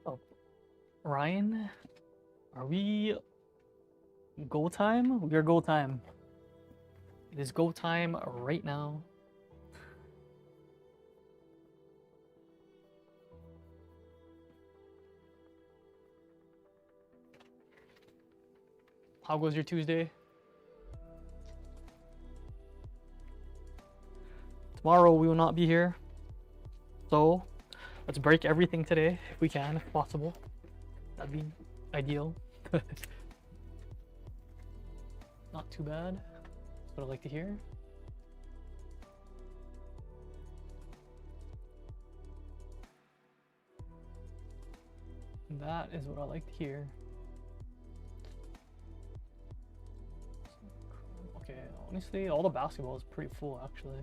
Oh, Ryan, are we go time? We are go time. It is go time right now. How goes your Tuesday? Tomorrow we will not be here. So let's break everything today if we can, if possible. That'd be ideal. Not too bad. That's what I like to hear. That is what I like to hear. Okay, honestly, all the basketball is pretty full actually.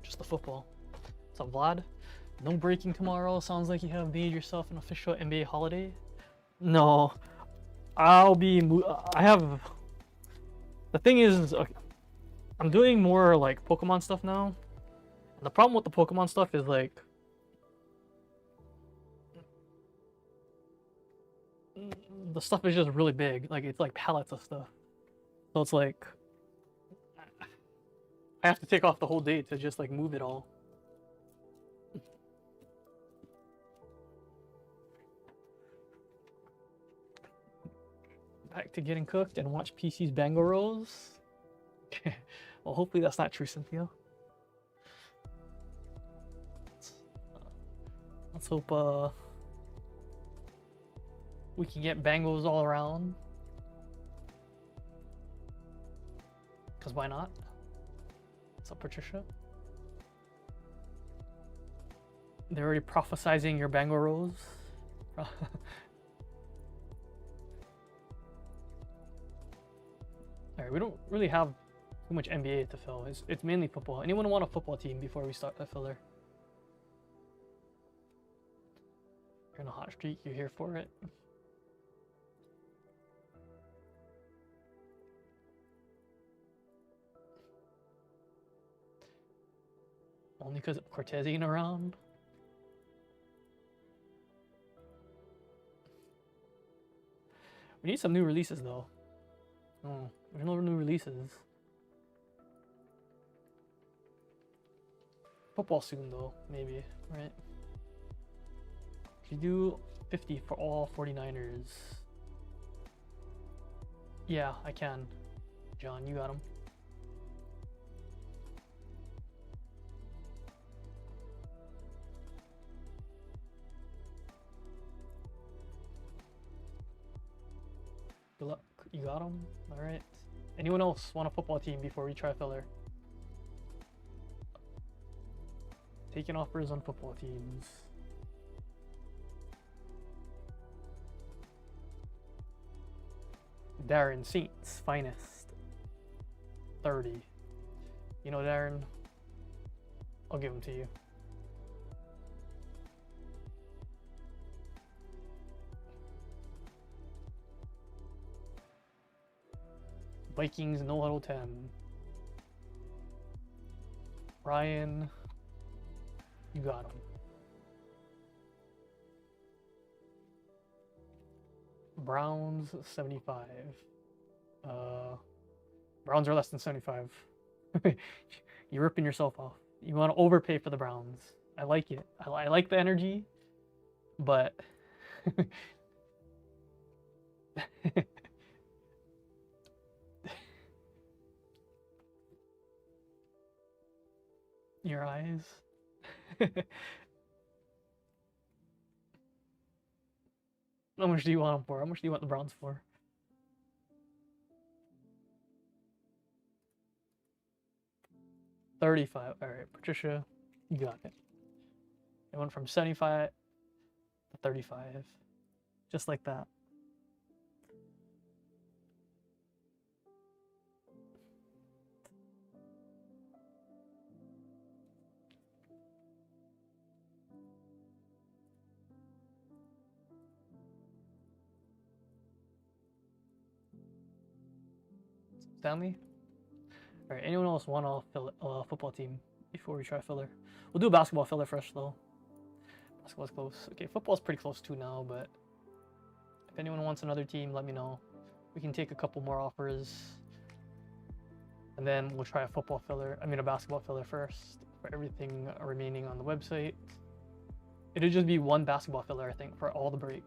Just the football. What's up, Vlad? No breaking tomorrow. Sounds like you have made yourself an official NBA holiday. No, I'll be. I have. The thing is, okay, I'm doing more like Pokemon stuff now. And the problem with the Pokemon stuff is like, the stuff is just really big. Like it's like pallets of stuff. So it's like I have to take off the whole day to just like move it all. Back to getting cooked and watch PC's Bango Rolls. Well, hopefully that's not true, Cynthia. Let's hope we can get bangos all around. Cause why not? What's up, Patricia? They're already prophesizing your bango rolls. Alright, we don't really have too much NBA to fill. It's mainly football. Anyone want a football team before we start the filler? You're in a hot streak, you're here for it. Only because Cortez ain't around. We need some new releases though. Oh, there's no new releases. Football soon though, maybe, right? If you do 50 for all 49ers. Yeah, I can. John, you got him. Good luck. You got him? Alright. Anyone else want a football team before we try filler? Taking offers on football teams. Darren, Saints, finest. 30. You know, Darren, I'll give him to you. Vikings, no huddle 10. Ryan, you got him. Browns, 75. Browns are less than 75. You're ripping yourself off. You want to overpay for the Browns. I like it. I like the energy, but your eyes. How much do you want them for? How much do you want the Browns for? $35. All right, Patricia, you got it. It went from 75 to 35, just like that. Stanley. All right. Anyone else want a football team before we try filler? We'll do a basketball filler first though. Basketball's close. Okay, football's pretty close too now, but if anyone wants another team, let me know. We can take a couple more offers, and then we'll try a football filler. I mean, a basketball filler first for everything remaining on the website. It'll just be one basketball filler, I think, for all the breaks.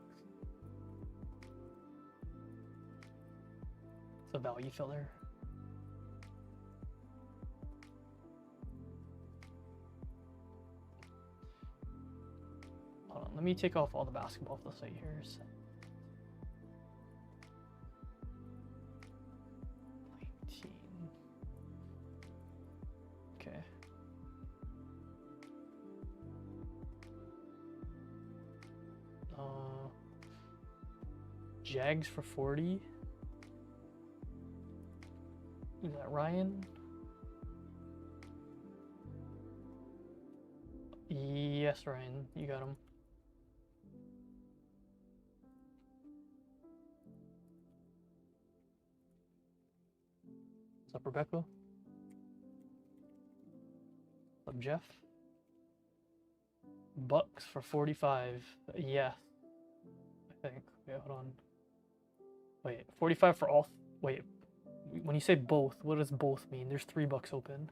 It's a value filler. Hold on, let me take off all the basketball off the site here. So. 19. Okay. Jags for 40. Is that Ryan? Yes, Ryan, you got him. What's up, Rebecca? What's up, Jeff? Bucks for 45. Yeah, I think. Wait, hold on. Wait, 45 for all. Wait, when you say both, what does both mean? There's 3 Bucks open.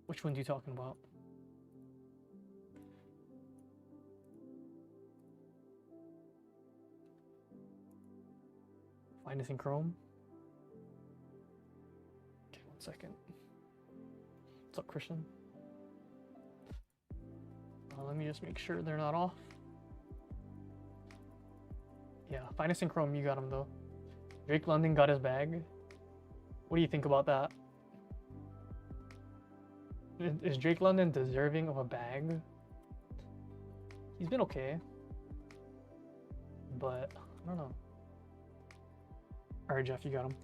Which ones are you talking about? Find this in Chrome. Okay, 1 second. What's up, Christian? Let me just make sure they're not off. Yeah, find us in Chrome. You got him though. Drake London got his bag. What do you think about that? Is Drake London deserving of a bag? He's been okay, but I don't know. All right, Jeff, you got him.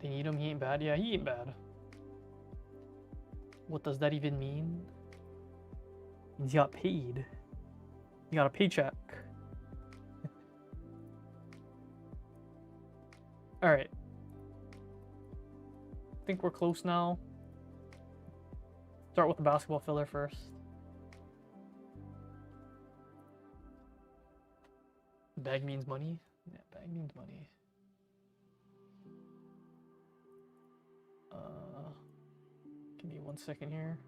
They need him. He ain't bad. Yeah, he ain't bad. What does that even mean? He got paid. He got a paycheck. All right. I think we're close now. Start with the basketball filler first. Bag means money. Yeah, bag means money. Give me 1 second here.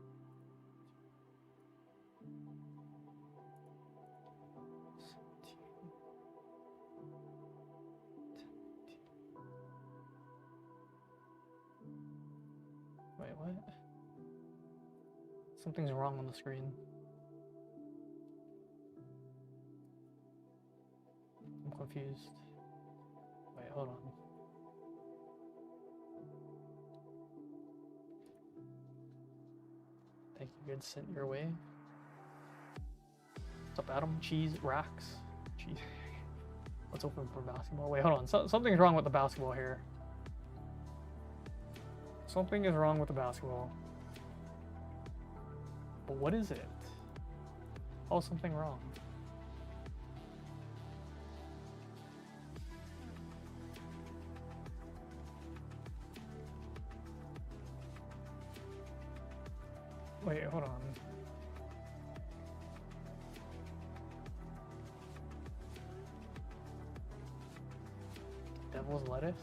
Wait, what? Something's wrong on the screen. I'm confused. Wait, hold on. Thank you, good. Sent your way. What's up, Adam? Cheese racks. Cheese. What's open for basketball? Wait, hold on. Something's wrong with the basketball here. Something is wrong with the basketball. But what is it? Oh, something wrong. Wait, hold on. Devil's lettuce?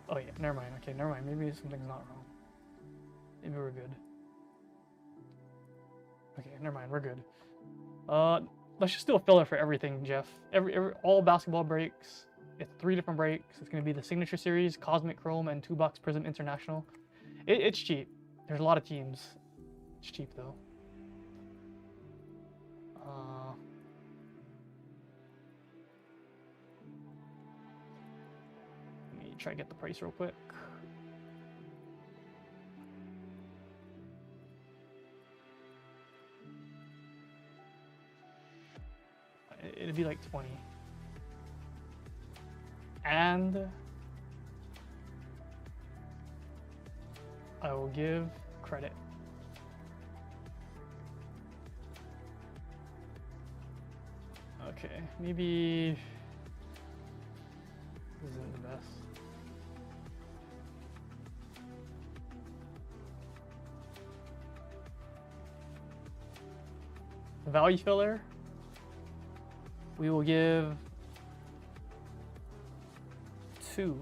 Oh yeah, never mind. Okay, never mind. Maybe something's not wrong. Maybe we're good. Okay, never mind. We're good. Let's just do a filler for everything, Jeff. All basketball breaks. It's 3 different breaks. It's gonna be the Signature Series, Cosmic Chrome, and 2 Bucks Prism International. It's cheap. There's a lot of teams. It's cheap though. Let me try to get the price real quick. It'd be like 20. And I will give credit. maybe this isn't the best. Value filler, we will give 2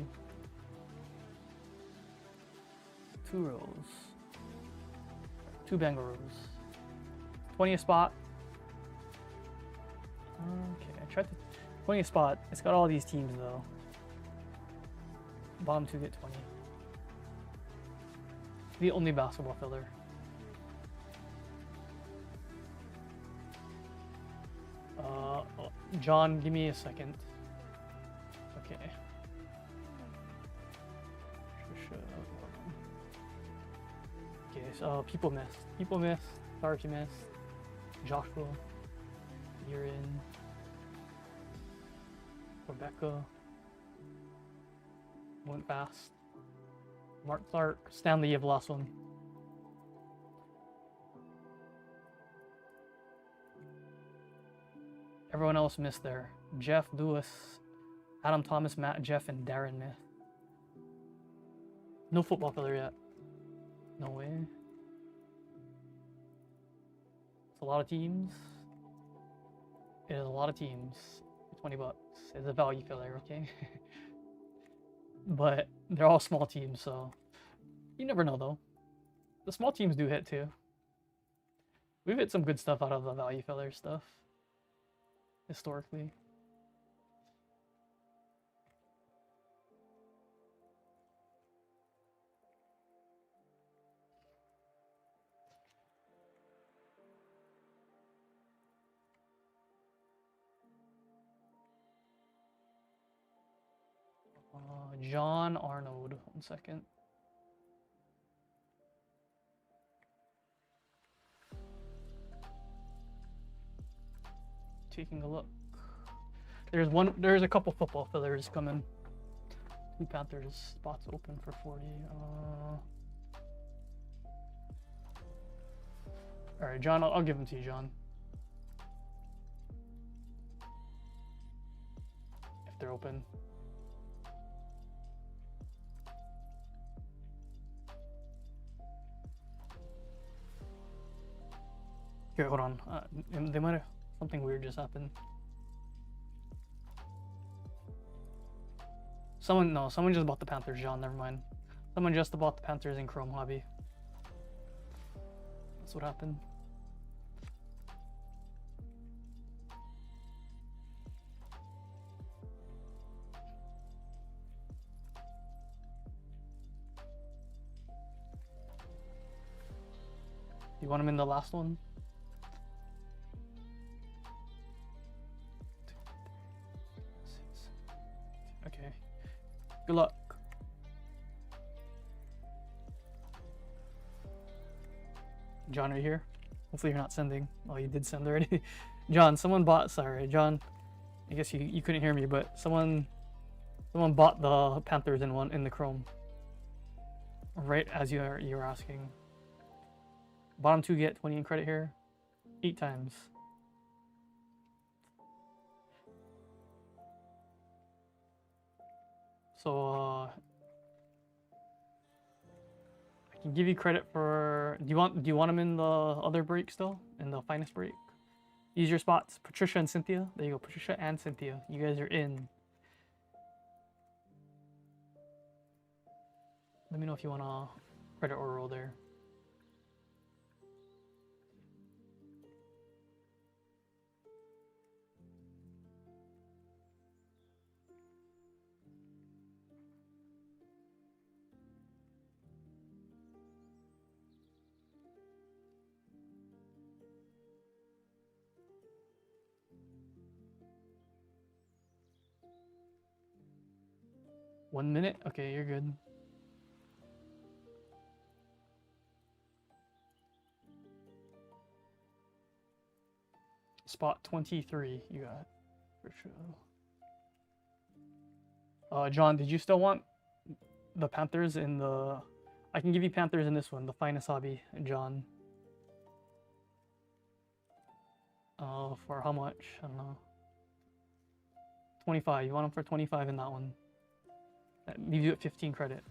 rows, 2 Bengal rows, 20th spot. Okay, I tried to 20th spot. It's got all these teams though. Bottom 2 get 20. The only basketball filler. John, give me a second. Okay. Okay, so people missed. Darky missed. Joshua, you're in. Rebecca went fast. Mark Clark, Stanley, you have the last one. Everyone else missed there. Jeff, Lewis, Adam Thomas, Matt, Jeff, and Darren missed. No football filler yet. No way. It's a lot of teams. It is a lot of teams. $20. It's a value filler, okay? But they're all small teams, so you never know though. The small teams do hit too. We've hit some good stuff out of the value filler stuff. Historically. John Arnold, 1 second. Taking a look. There's a couple football fillers coming. 2 Panthers spots open for 40. All right, John, I'll give them to you, John. If they're open. Okay, hold on. They might have something weird just happened. Someone just bought the Panthers, John. Never mind. Someone just bought the Panthers in Chrome Hobby. That's what happened. You want him in the last one? Okay. Good luck. John, are you here? Hopefully you're not sending. Oh, you did send already. John, someone bought, sorry, John. I guess you couldn't hear me, but someone bought the Panthers in the Chrome. Right as you were asking. Bottom 2 get 20 in credit here. 8 times. So I can give you credit for. Do you want them in the other break still? In the finest break? Use your spots. Patricia and Cynthia. There you go. Patricia and Cynthia. You guys are in. Let me know if you want to credit or roll there. One minute? Okay, you're good. Spot 23, you got for sure. John, did you still want the Panthers in the... I can give you Panthers in this one, the finest hobby, John. For how much? I don't know. 25. You want him for 25 in that one. That leaves you at 15 credit.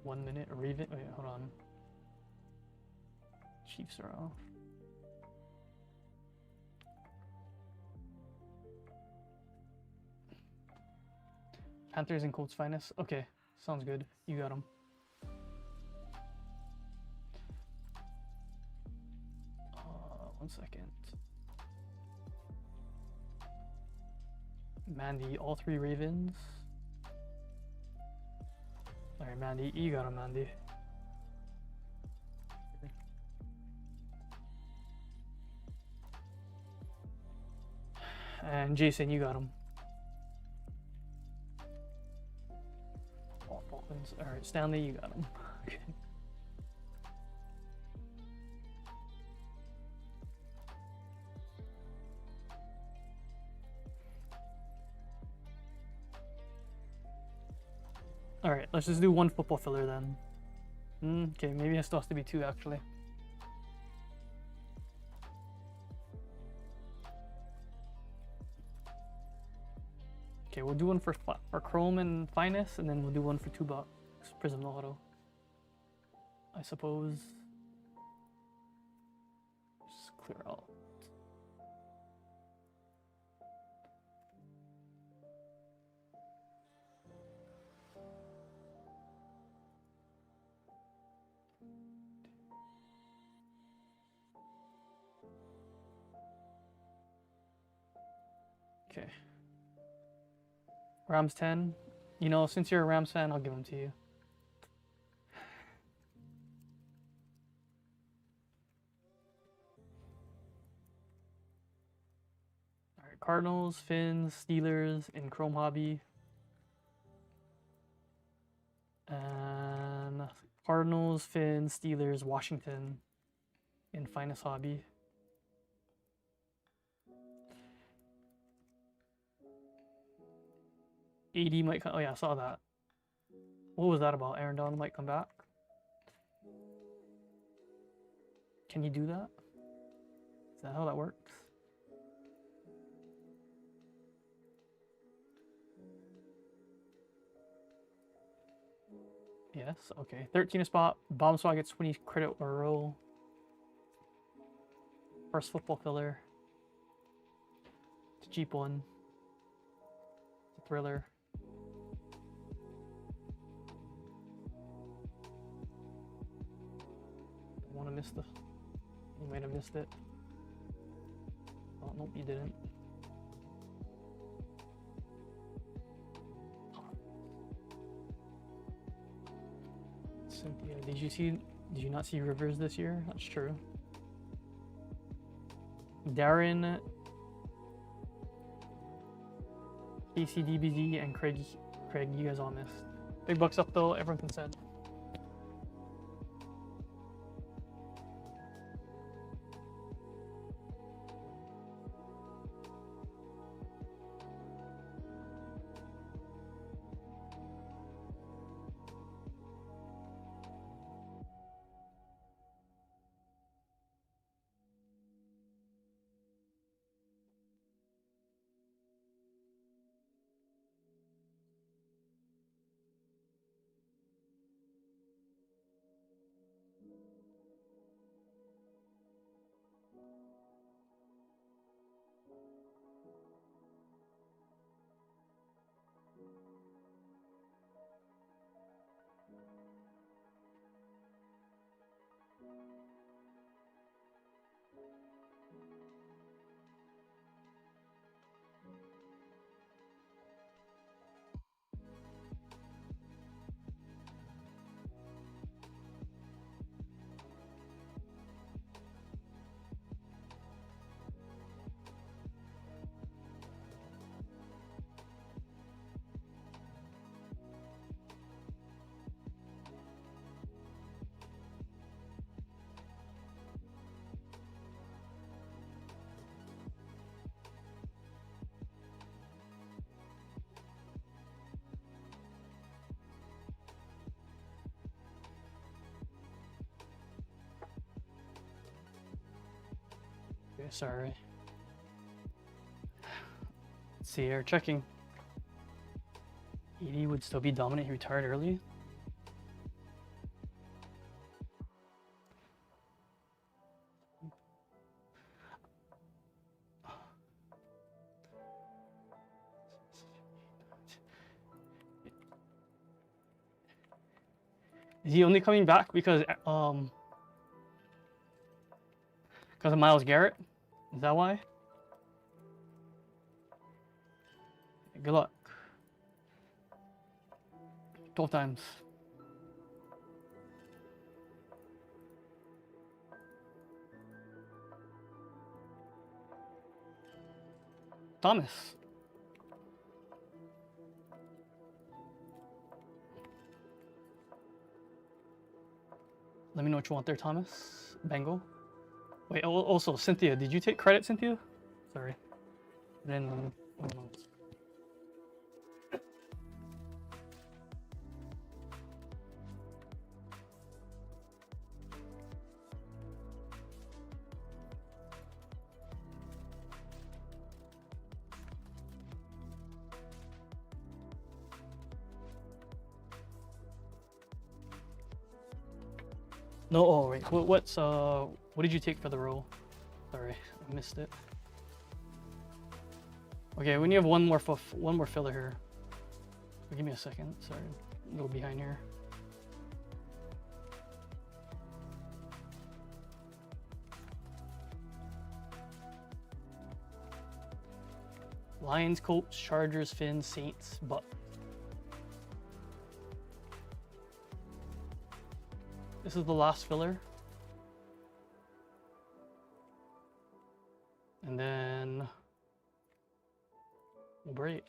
One minute, Raven. Wait, hold on. Chiefs are off. Panthers and Colts finest. Okay, sounds good. You got them. One second. Mandy, all 3 Ravens. Alright, Mandy, you got him, Mandy. And Jason, you got him. Alright, Stanley, you got him. Okay. Alright, let's just do 1 football filler then. Okay, maybe it still has to be 2 actually. Okay, we'll do one for Chrome and Finest, and then we'll do one for $2. Prism Auto, I suppose. Just clear out. Okay. Rams 10. You know, since you're a Rams fan, I'll give them to you. Alright, Cardinals, Finns, Steelers in Chrome Hobby. And Cardinals, Finns, Steelers, Washington in Finest Hobby. AD might come. Oh yeah, I saw that. What was that about? Aaron Donald might come back. Can you do that? Is that how that works? Yes. Okay. 13 a spot. Bomb swag gets 20 credit or roll. First football filler. It's a cheap one. It's a thriller. Want to miss the... You might have missed it. Oh, nope, you didn't. Cynthia, did you not see Rivers this year? That's true. Darren, ACDBG, and Craig, you guys all missed. Big bucks up though, everyone can send. Okay, sorry. Let's see here, checking. 80 would still be dominant. He retired early. Is he only coming back because of Myles Garrett? Is that why? Good luck. 12 times. Thomas. Let me know what you want there, Thomas. Bengal. Wait, also, Cynthia, did you take credit, Cynthia? Sorry. Then, oh no. No, oh wait, what did you take for the roll? Sorry, I missed it. Okay, when you have one more filler here. Give me a second, sorry, a little behind here. Lions, Colts, Chargers, Finns, Saints, Bucks. This is the last filler. And then we'll break.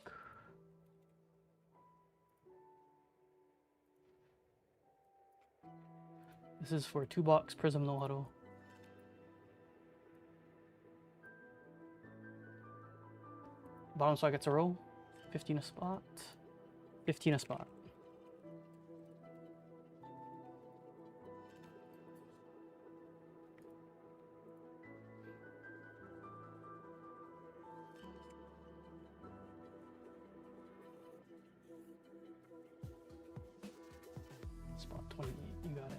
This is for 2-box Prism No Huddle. Bottom slot gets a roll. 15 a spot. 15 a spot. Spot 28, you got it.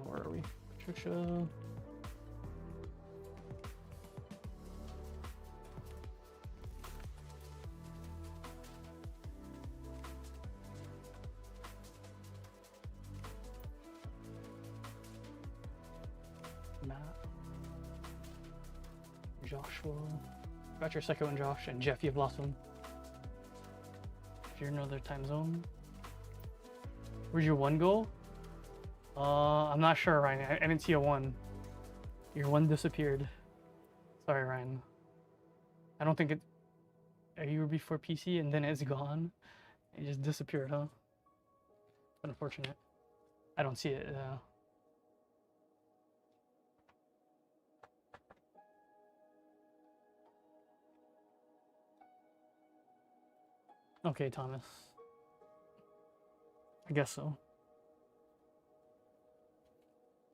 Where are we? Patricia. Matt. Joshua. Got your second one, Josh. And Jeff, you've lost one. If you're in another time zone. Where'd your one go? I'm not sure, Ryan. I didn't see a one. Your one disappeared. Sorry, Ryan. I don't think it. You were before PC and then it's gone. It just disappeared, huh? Unfortunate. I don't see it. Okay, Thomas. I guess so.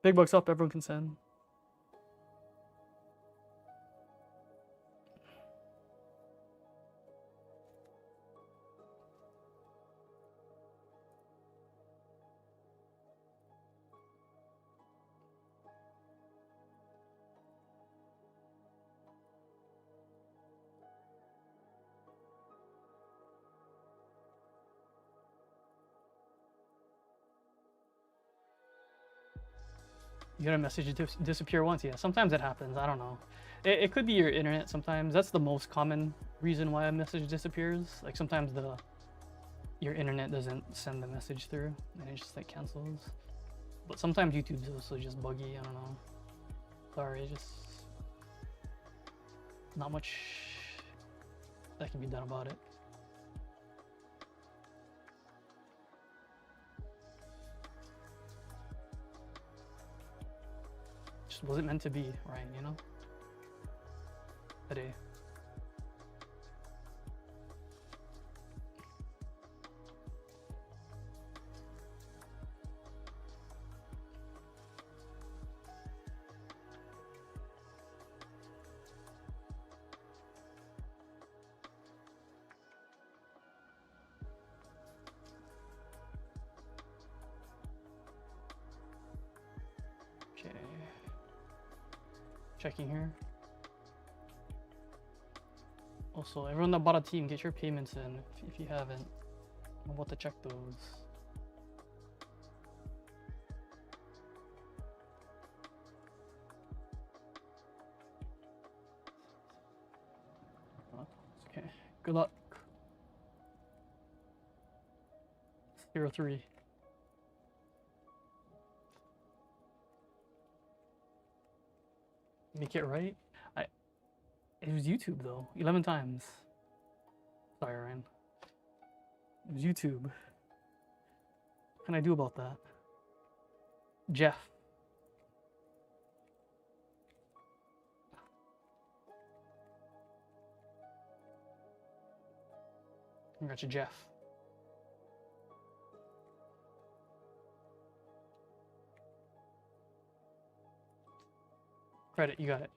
Big bucks up, everyone can send. You got a message disappear once. Yeah, sometimes it happens. I don't know. It could be your internet sometimes. That's the most common reason why a message disappears. Like sometimes your internet doesn't send the message through and it just like cancels. But sometimes YouTube's also just buggy. I don't know. Sorry, just not much that can be done about it. Wasn't meant to be, Ryan, you know? a day. Okay. Checking here. Also, everyone that bought a team, get your payments in if you haven't. I'm about to check those. Okay, good luck. 0-3. Make it right? It was YouTube though, 11 times. Sorry, Ryan. It was YouTube. What can I do about that? Jeff. I got you, Jeff. Credit, you got it.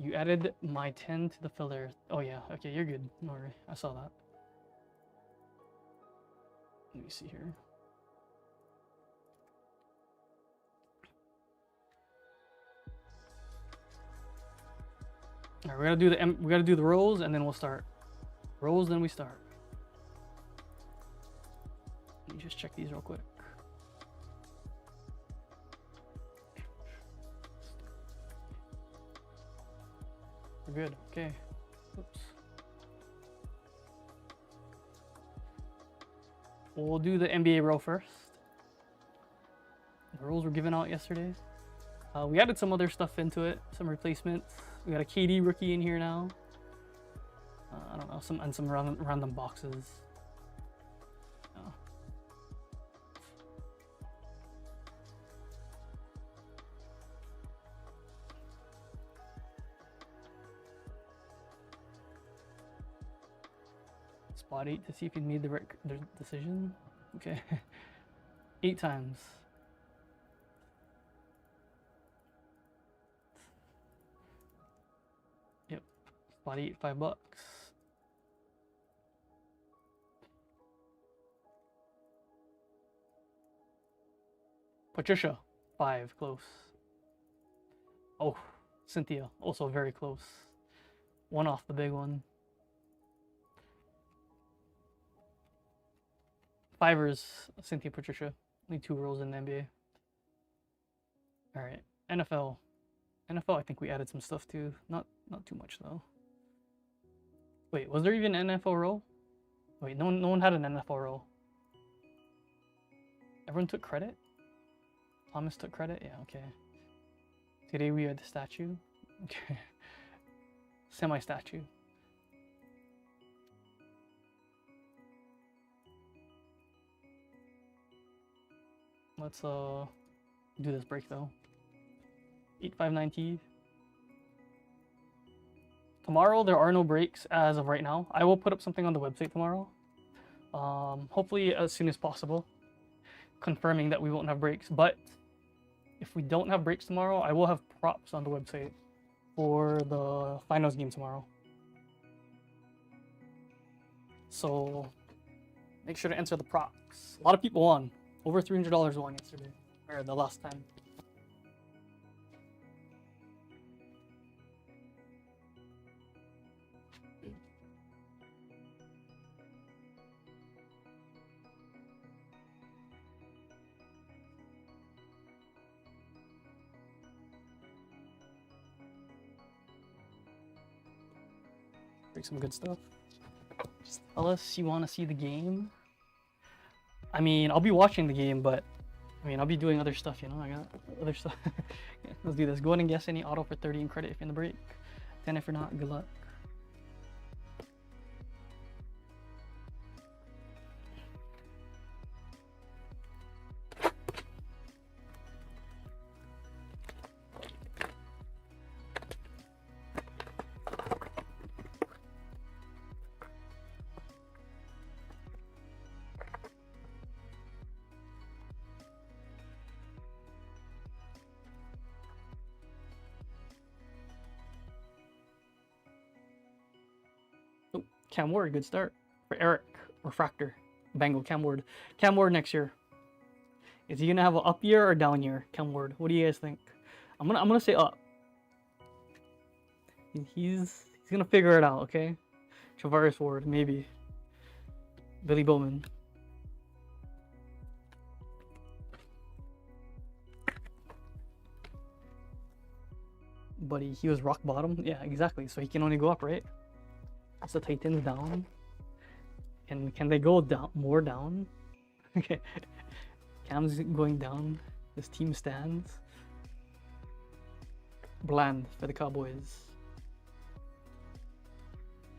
You added my 10 to the filler. Oh yeah, okay, you're good. No worry, I saw that. Let me see here. All right, we gotta do the rolls and then we'll start. Rolls, then we start. Let me just check these real quick. We're good. Okay. Oops. We'll do the NBA row first. The rolls were given out yesterday. We added some other stuff into it, some replacements. We got a KD rookie in here now. I don't know, some random boxes. Spot 8 to see if he made the right decision. Okay. 8 times. Yep. Spot 8, $5. Patricia, 5, close. Oh, Cynthia, also very close. 1 off the big one. Fivers, Cynthia, Patricia. Only 2 rows in the NBA. All right, NFL. NFL, I think we added some stuff too. Not too much though. Wait, was there even an NFL row? Wait, no one had an NFL row. Everyone took credit? Thomas took credit? Yeah, okay. Today we had the statue. Okay. Semi-statue. Let's do this break though. 859T. Tomorrow there are no breaks as of right now. I will put up something on the website tomorrow. Hopefully as soon as possible, confirming that we won't have breaks. But if we don't have breaks tomorrow, I will have props on the website for the finals game tomorrow. So make sure to enter the props. A lot of people won. Over $300 won yesterday, or the last time. Break some good stuff. Just tell us you want to see the game. I mean, I'll be watching the game, but I mean, I'll be doing other stuff, you know? I got other stuff. Yeah, let's do this. Go ahead and guess any auto for 30 in credit if you're in the break. 10 if you're not, good luck. Cam Ward, good start. For Eric, Refractor. Bengal, Cam Ward. Cam Ward next year. Is he gonna have an up year or down year? Cam Ward. What do you guys think? I'm gonna say up. He's gonna figure it out, okay? Travaris Ward, maybe. Billy Bowman. But he was rock bottom. Yeah, exactly. So he can only go up, right? So Titans down. And can they go down more down? Okay. Cam's going down. This team stands. Bland for the Cowboys.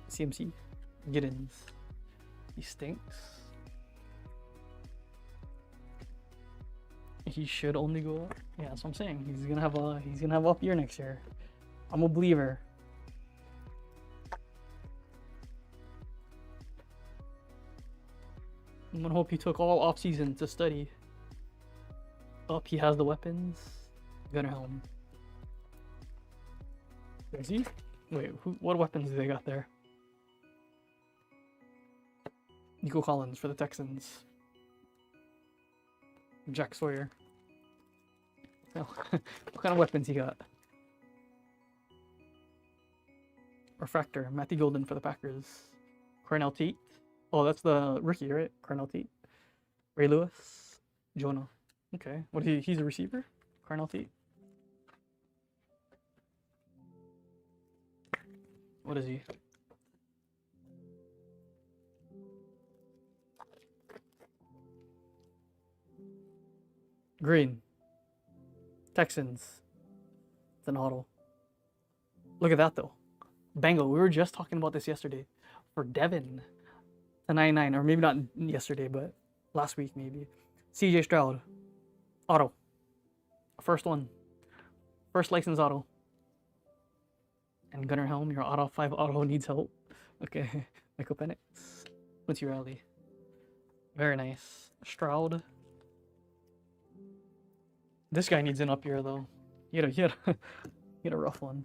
CMC. Giddens. He stinks. He should only go up. Yeah, that's what I'm saying. He's gonna have a up year next year. I'm a believer. I'm gonna hope he took all off season to study. Up, he has the weapons. Gunner helm. Is he? Wait, what weapons do they got there? Nico Collins for the Texans. Jack Sawyer. Oh, what kind of weapons he got? Refractor. Matthew Golden for the Packers. Cornell Tate. Oh, that's the rookie, right? Cornell Tate. Ray Lewis. Jonah. Okay. What is he? He's a receiver? Cornell Tate. What is he? Green. Texans. It's an auto. Look at that though. Bengal. We were just talking about this yesterday. For Devin. A 99. Or maybe not yesterday, but last week maybe. CJ Stroud. Auto. First one. First license auto. And Gunnar Helm, your auto 5 auto needs help. Okay. Michael Penix. What's your alley? Very nice. Stroud. This guy needs an up year though. He had a rough one.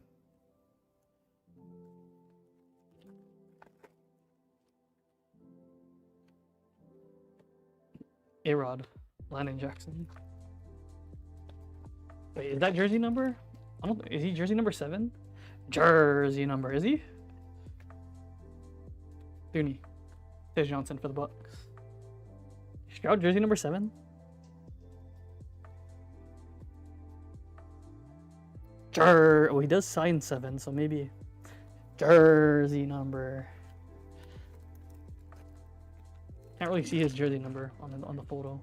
A-Rod. Landon Jackson. Wait, is that jersey number? I don't. Is he jersey number 7? Jersey number, is he? Dooney. Tej Johnson for the Bucks. Stroud jersey number 7? Oh, he does sign 7, so maybe jersey number. Can't really see his jersey number on the photo.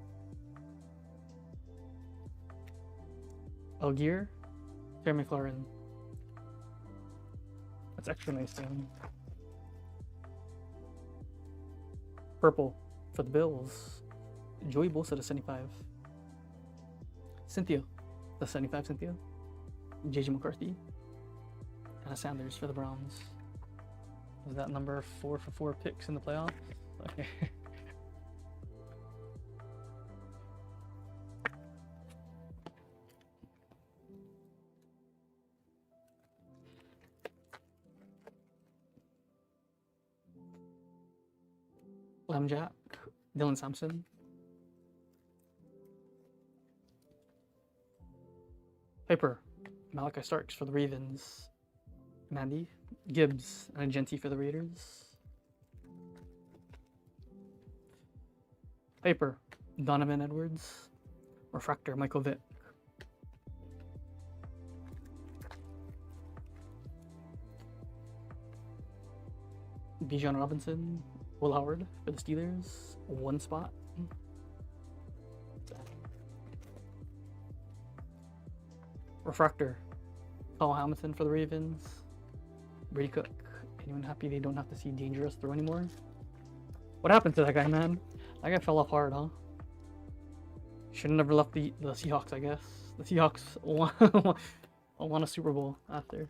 Algier, Terry McLaurin. That's extra nice to him. Purple for the Bills. Joey Bosa to 75. Cynthia, the 75 Cynthia. JJ McCarthy. And a Sanders for the Browns. Is that number 4 for 4 picks in the playoffs? Okay. Lam Jack, Dylan Sampson. Piper, Malachi Starks for the Ravens. Mandy, Gibbs, and Agenti for the Raiders. Piper, Donovan Edwards. Refractor, Michael Vick. Bijan Robinson, Will Howard for the Steelers. 1 spot. Refractor, Paul Hamilton for the Ravens. Brady Cook. Anyone happy they don't have to see Dangerous throw anymore? What happened to that guy, man? That guy fell off hard, huh? Should have never left the Seahawks, I guess. The Seahawks won a Super Bowl after.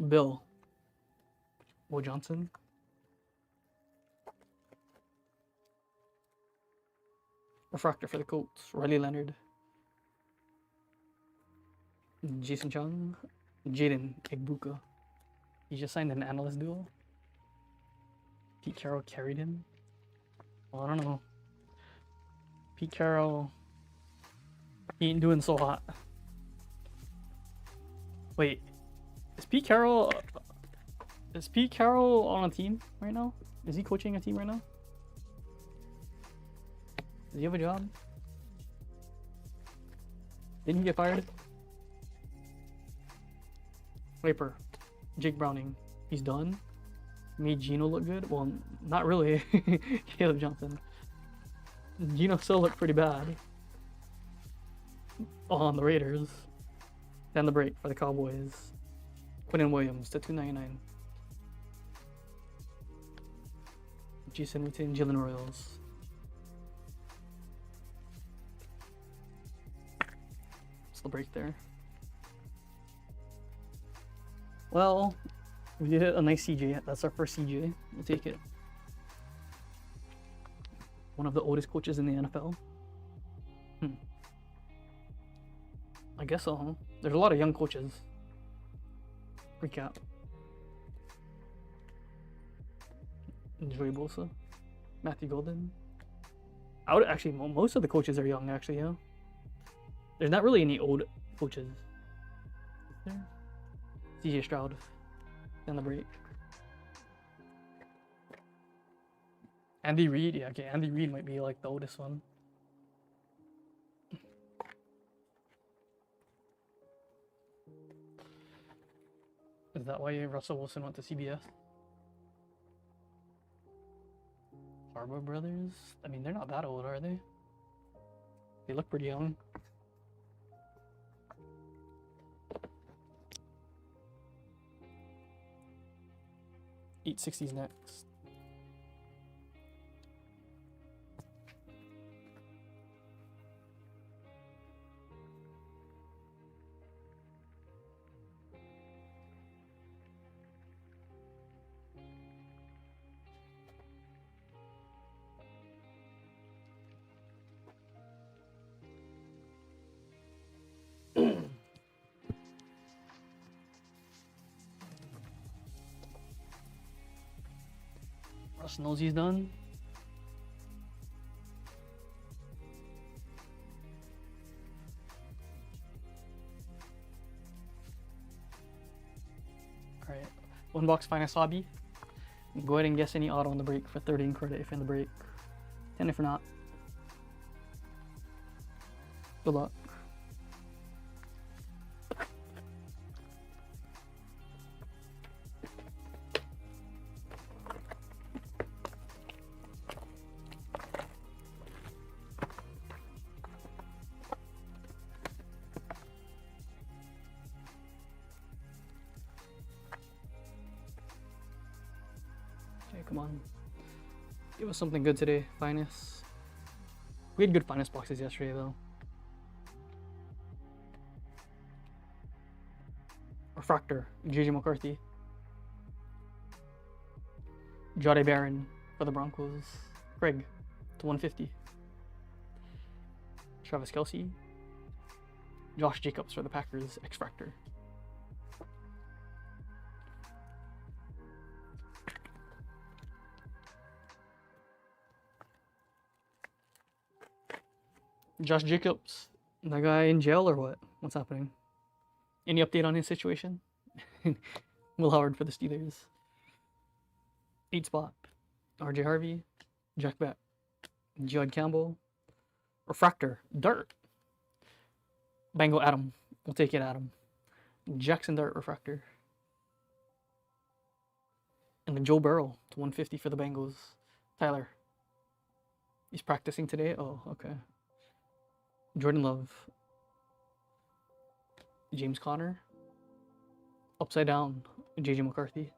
Bill. Will Johnson. Refractor for the Colts. Riley Leonard. Jason Chung, Jaden Egbuka. He just signed an analyst duel. Pete Carroll carried him. Well, I don't know. Pete Carroll, he ain't doing so hot. Wait, is Pete Carroll on a team right now? Is he coaching a team right now? Does he have a job? Didn't he get fired? Viper, Jake Browning, he's done. Made Gino look good. Well, not really. Caleb Johnson. Gino still looked pretty bad. On the Raiders. Then the break for the Cowboys. Quinnen Williams to 299. Jason Witten, Jalen Royals. What's the break there? Well, we did a nice CJ. That's our first CJ. We'll take it. One of the oldest coaches in the NFL. I guess so, huh? There's a lot of young coaches. Recap. Joey Bosa. Matthew Golden. I would actually, most of the coaches are young, actually, yeah. There's not really any old coaches. Is there? CJ Stroud. On the break. Andy Reid, yeah, okay, Andy Reid might be like the oldest one. Is that why Russell Wilson went to CBS? Harbaugh brothers? I mean, they're not that old, are they? They look pretty young. $860's next. Russ knows he's done. Alright, one box finest hobby. Go ahead and guess any auto on the break for 30 in credit if in the break. 10 if not. Good luck. Come on. Give us something good today, Finest. We had good Finest boxes yesterday, though. Refractor, JJ McCarthy. Jade Barron for the Broncos. Craig to 150. Travis Kelce. Josh Jacobs for the Packers, X-Fractor. Josh Jacobs, that guy in jail or what? What's happening? Any update on his situation? Will Howard for the Steelers. 8 spot. RJ Harvey, Jack Beck, Judd Campbell. Refractor, Dart. Bengal Adam. We'll take it, Adam. Jackson Dart Refractor. And then Joe Burrow to 150 for the Bengals. Tyler. He's practicing today? Oh, okay. Jordan Love. James Conner. Upside down. JJ McCarthy.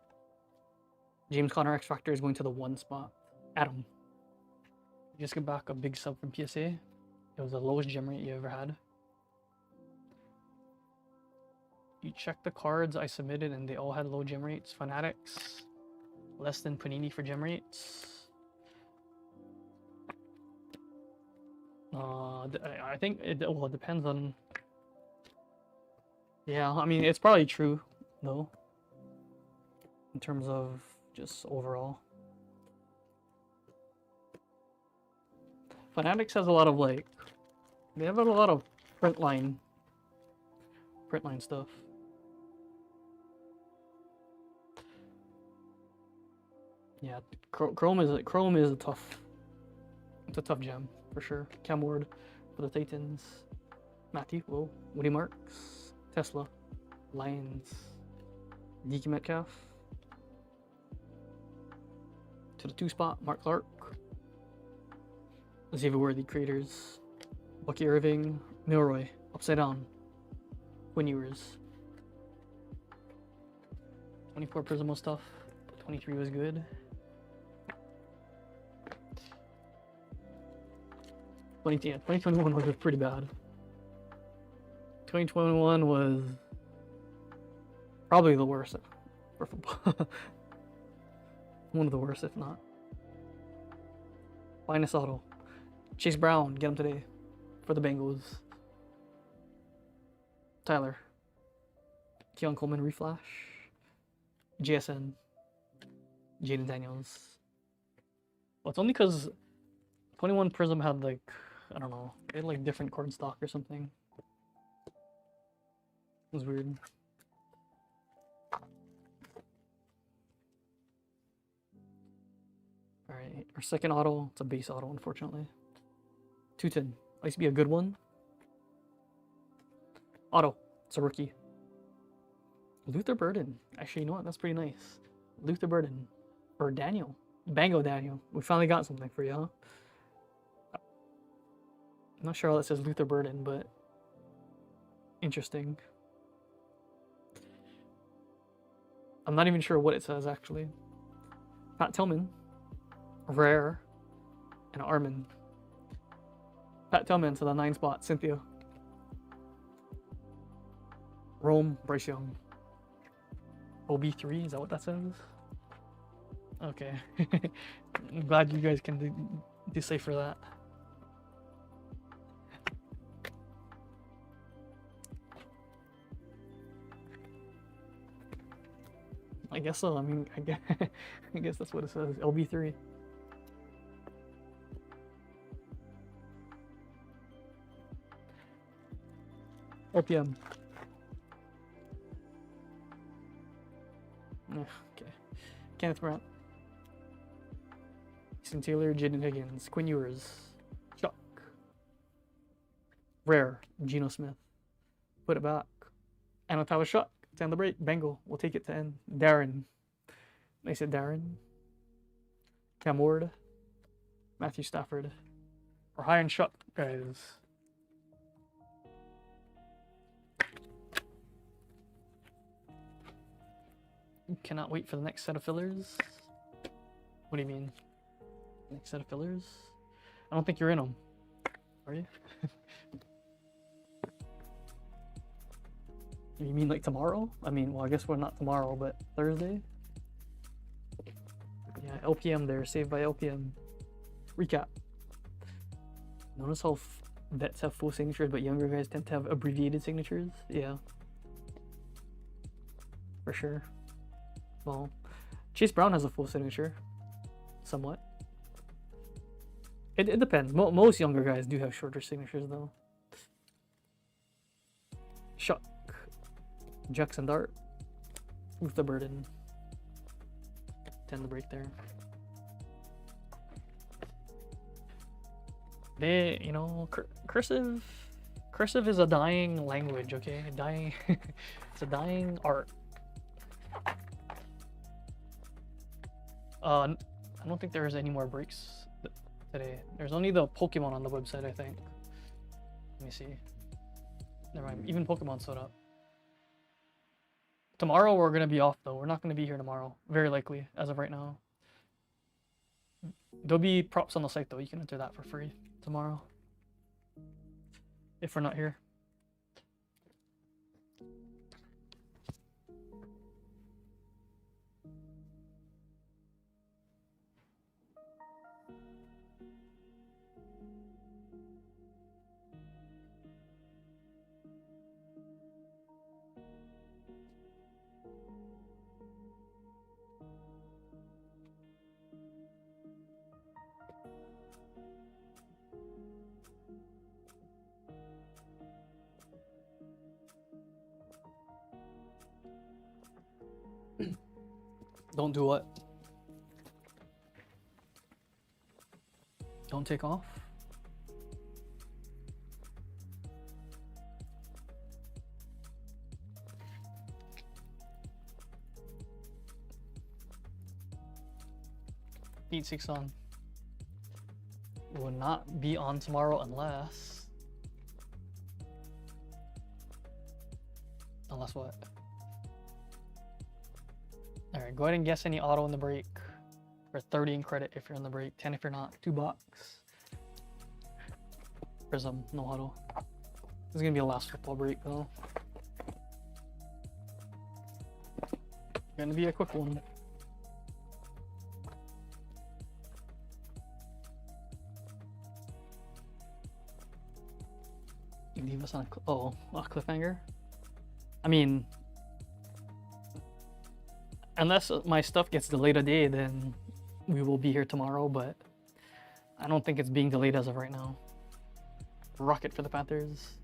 James Conner X Factor is going to the 1 spot. Adam. Just get back a big sub from PSA. It was the lowest gem rate you ever had. You check the cards I submitted and they all had low gem rates. Fanatics. Less than Panini for gem rates. I think it depends on Yeah, I mean, it's probably true, though, in terms of just overall. Fanatics has a lot of, like, they have a lot of print line stuff. Yeah, Chrome is a tough, it's a tough gem for sure. Cam Ward for the Titans. Matthew, whoa, Woody Marks, Tesla, Lions, DK Metcalf. To the 2 spot, Mark Clark. Xavier Worthy creators. Bucky Irving, Milroy, upside down. Quinn Ewers. 24 Prismo stuff. 23 was good. 2021 was pretty bad. 2021 was probably the worst for football. One of the worst, if not. Finest auto. Chase Brown, get him today for the Bengals. Tyler. Keon Coleman, reflash. JSN. Jaden Daniels. Well, it's only because 21 Prism had, like, I don't know, they had like different card stock or something. It was weird. Alright, our second auto, it's a base auto, unfortunately. 210. Used to be a good one. Auto, it's a rookie. Luther Burden. Actually, you know what? That's pretty nice. Luther Burden. Or Daniel. Bango Daniel. We finally got something for you, huh? I'm not sure how that says Luther Burden, but interesting. I'm not even sure what it says, actually. Pat Tillman. Rare. And Armin. Pat Tillman to the 9 spot. Cynthia. Rome. Bryce Young. OB3, is that what that says? Okay. I'm glad you guys can decipher that. I guess so. I mean, I guess that's what it says. LB3. OPM. Okay. Kenneth Brown. Easton Taylor, Jaden Higgins, Quinn Ewers, Chuck. Rare, Geno Smith. Put it back. And I'll have a shot to end the break. Bengal, we'll take it to end. Darren. They said Darren. Cam Ward. Matthew Stafford. We're high on shot, guys. Cannot wait for the next set of fillers. What do you mean? Next set of fillers? I don't think you're in them. Are you? You mean like tomorrow? I mean, well, I guess we're not tomorrow, but Thursday? Yeah, LPM there. Saved by LPM. Recap. Notice how vets have full signatures, but younger guys tend to have abbreviated signatures? Yeah. For sure. Well, Chase Brown has a full signature. Somewhat. It depends. Most younger guys do have shorter signatures, though. Shuck. Jackson Dart. With the Burden. 10 the break there. They, you know, cursive is a dying language, okay? Dying. It's a dying art. I don't think there's any more breaks today. There's only the Pokemon on the website, I think. Let me see. Never mind. Even Pokemon sold up. Tomorrow we're gonna be off though. We're not gonna be here tomorrow. Very likely, as of right now. There'll be props on the site though. You can enter that for free tomorrow. If we're not here. Don't do what? Don't take off? Beat 6 on. Will not be on tomorrow unless... Unless what? Alright, go ahead and guess any auto in the break. For 30 in credit if you're in the break, 10 if you're not, 2 bucks. Prism, no auto. This is gonna be a last football break though. Gonna be a quick one. Leave us on a cliffhanger. I mean, unless my stuff gets delayed a day, then we will be here tomorrow, but I don't think it's being delayed as of right now. Rocket for the Panthers.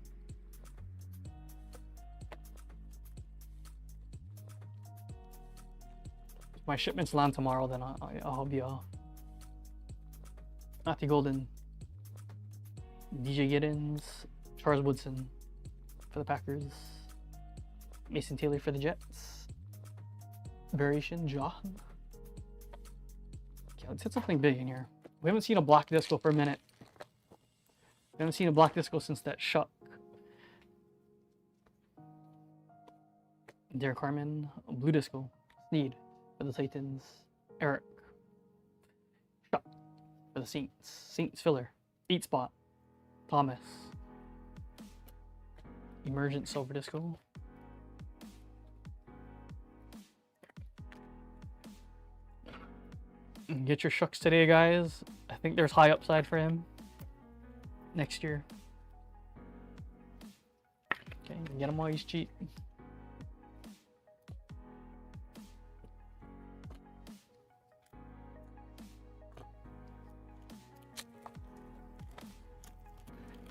If my shipments land tomorrow, then I'll be Matthew Golden, DJ Giddens, Charles Woodson for the Packers, Mason Taylor for the Jets, Variation, John. Okay, let's hit something big in here. We haven't seen a black disco for a minute. We haven't seen a black disco since that Shuck. Derek Harmon, blue disco, Sneed for the Titans, Eric, Shuck for the Saints filler, 8 spot, Thomas. Emergent silver disco. Get your Shucks today, guys. I think there's high upside for him next year. Okay, get him while he's cheap.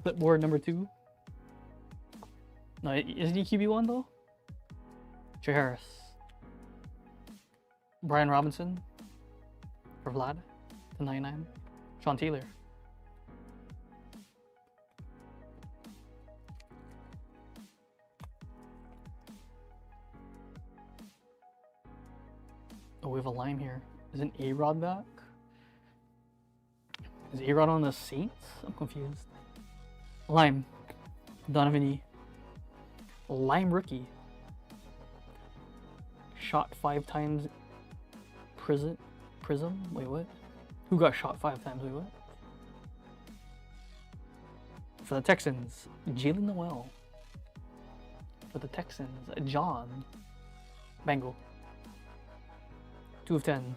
Clipboard number 2. No, isn't he QB1 though? Trey Harris. Brian Robinson for Vlad to 99. Sean Taylor. Oh, we have a lime here. Isn't A-Rod back? Is A-Rod on the Saints? I'm confused. Lime. Donovan E. Lime rookie. Shot 5 times. Prism? Wait, what? Who got shot 5 times? Wait, what? For the Texans, Jalen Noel. For the Texans, John. Bengal. 2 of 10.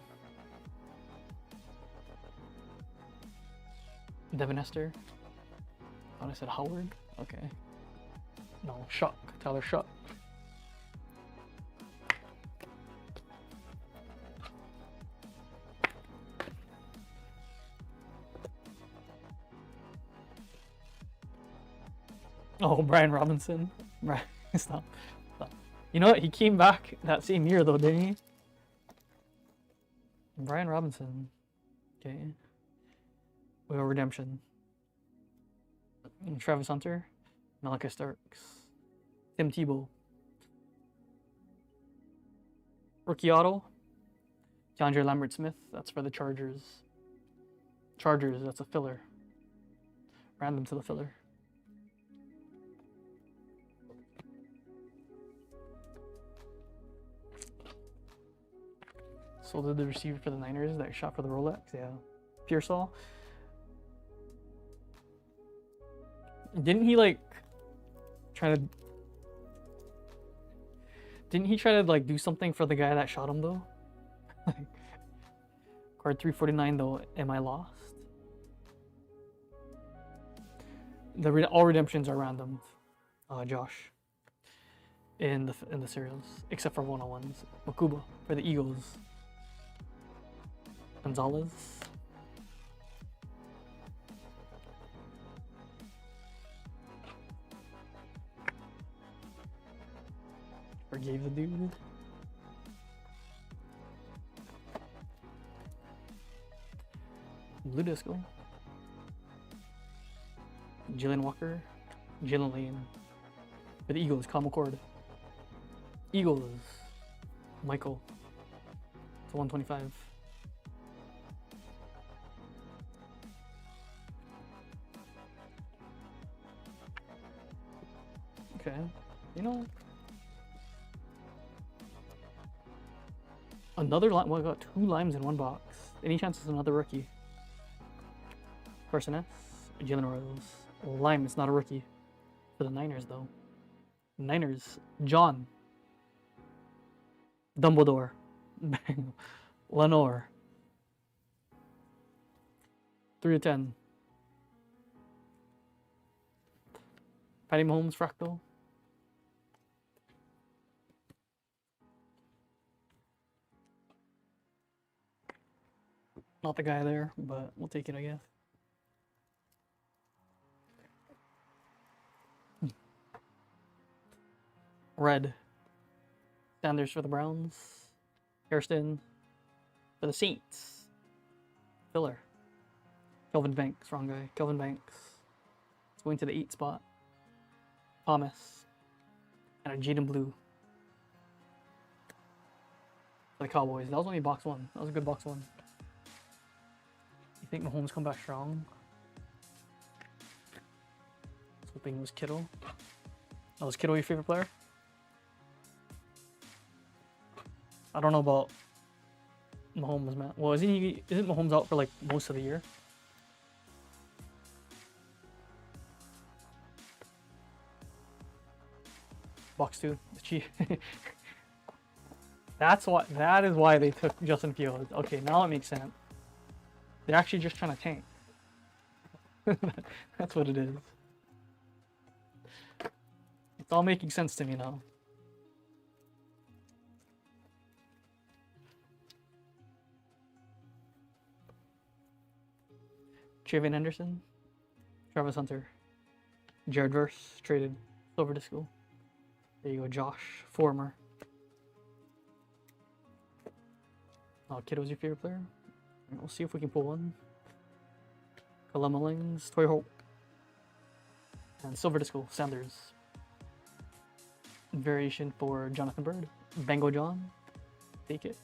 Devin Hester. Thought I said Howard. Okay. No, Shuck. Tyler Shuck. Oh, Brian Robinson. Right. Stop. You know what? He came back that same year though, didn't he? Brian Robinson. Okay. We have redemption. And Travis Hunter. Malachi Starks. Tim Tebow. Rookie auto. DeAndre Lambert Smith. That's for the Chargers. Chargers, that's a filler. Random to the filler. So did the receiver for the Niners that shot for the Rolex? Yeah. Pearsall. Didn't he like Didn't he try to like do something for the guy that shot him though? Card 349 though. Am I lost? All redemptions are random. Josh. In the serials, except for 101s. Makuba for the Eagles. Gonzalez. Forgave the dude. Blue Disco. Jalen Walker. Jalen Lane. For the Eagles, Kyle McCord. Eagles. Michael. To 125. Okay. You know, another lime. Well, I got 2 limes in 1 box. Any chance it's another rookie? Carson S. Jalen Royals. Lime is not a rookie. For the Niners, though. Niners. John. Dumbledore. Lenore. 3 of 10. Patty Mahomes Fractal. Not the guy there, but we'll take it, I guess. Red. Sanders for the Browns. Hairston for the Saints. Filler. Kelvin Banks, wrong guy. Kelvin Banks. It's going to the 8 spot. Thomas. And a Jaden Blue. For the Cowboys. That was only box 1. That was a good box 1. You think Mahomes come back strong? I was hoping it was Kittle. Oh, was Kittle your favorite player? I don't know about Mahomes, man. Well, isn't Mahomes out for like most of the year? Box 2, the Chief. That is why they took Justin Fields. Okay, now it makes sense. They're actually just trying to tank. That's what it is. It's all making sense to me now. Travion Henderson, Travis Hunter, Jared Verse traded over to school. There you go, Josh Former. Oh, Kiddo's your favorite player? We'll see if we can pull one. Kalama Lings, Toy Hope, and Silver to School, Sanders. Variation for Jonathan Bird, Bango John, take it.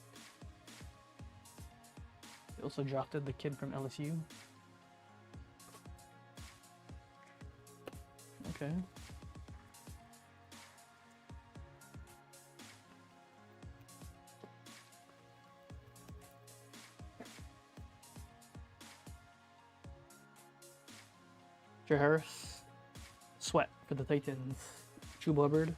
They also drafted the kid from LSU. Okay. Joe Harris, Sweat for the Titans, Chew Hubbard.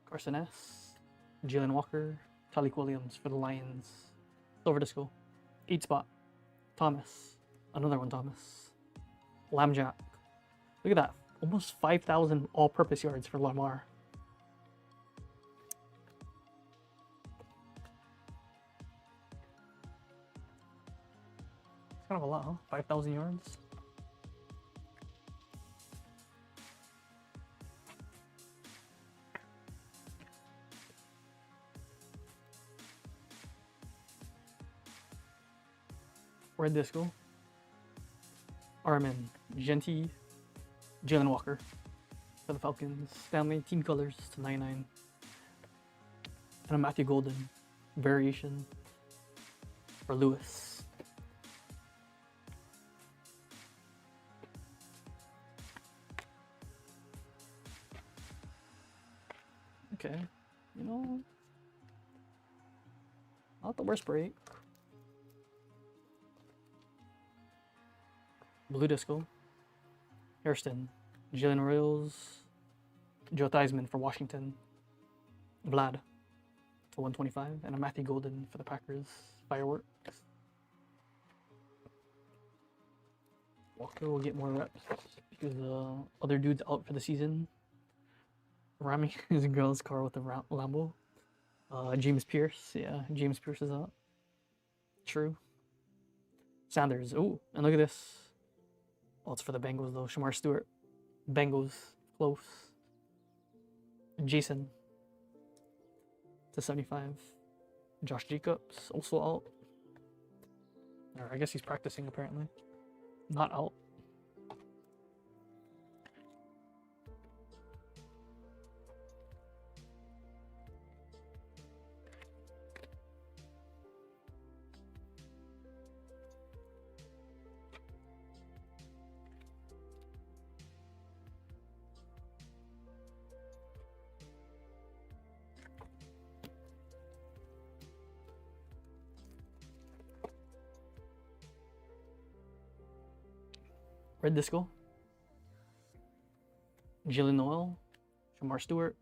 Carson S, Jalen Walker, Talik Williams for the Lions. Over to school. 8 spot. Thomas. Another one, Thomas. Lamjack. Look at that. Almost 5,000 all-purpose yards for Lamar. It's kind of a lot, huh? 5,000 yards. Red Disco, Armin, Genty, Jalen Walker for the Falcons, Stanley, team colors to 99, and a Matthew Golden variation for Lewis. Okay, you know, not the worst break. Blue Disco, Hairston, Jalen Royals, Joe Theismann for Washington, Vlad to 125, and a Matthew Golden for the Packers. Fireworks. Walker will get more reps because other dude's out for the season. Ramming his girl's car with a Lambo. James Pierce, yeah, James Pierce is out. True. Sanders, ooh, and look at this. Oh, it's for the Bengals though. Shamar Stewart. Bengals. Close. Jason. to 75. Josh Jacobs also out. Or I guess he's practicing apparently. Not out. Red Disco, Jalen Noel, Shamar Stewart,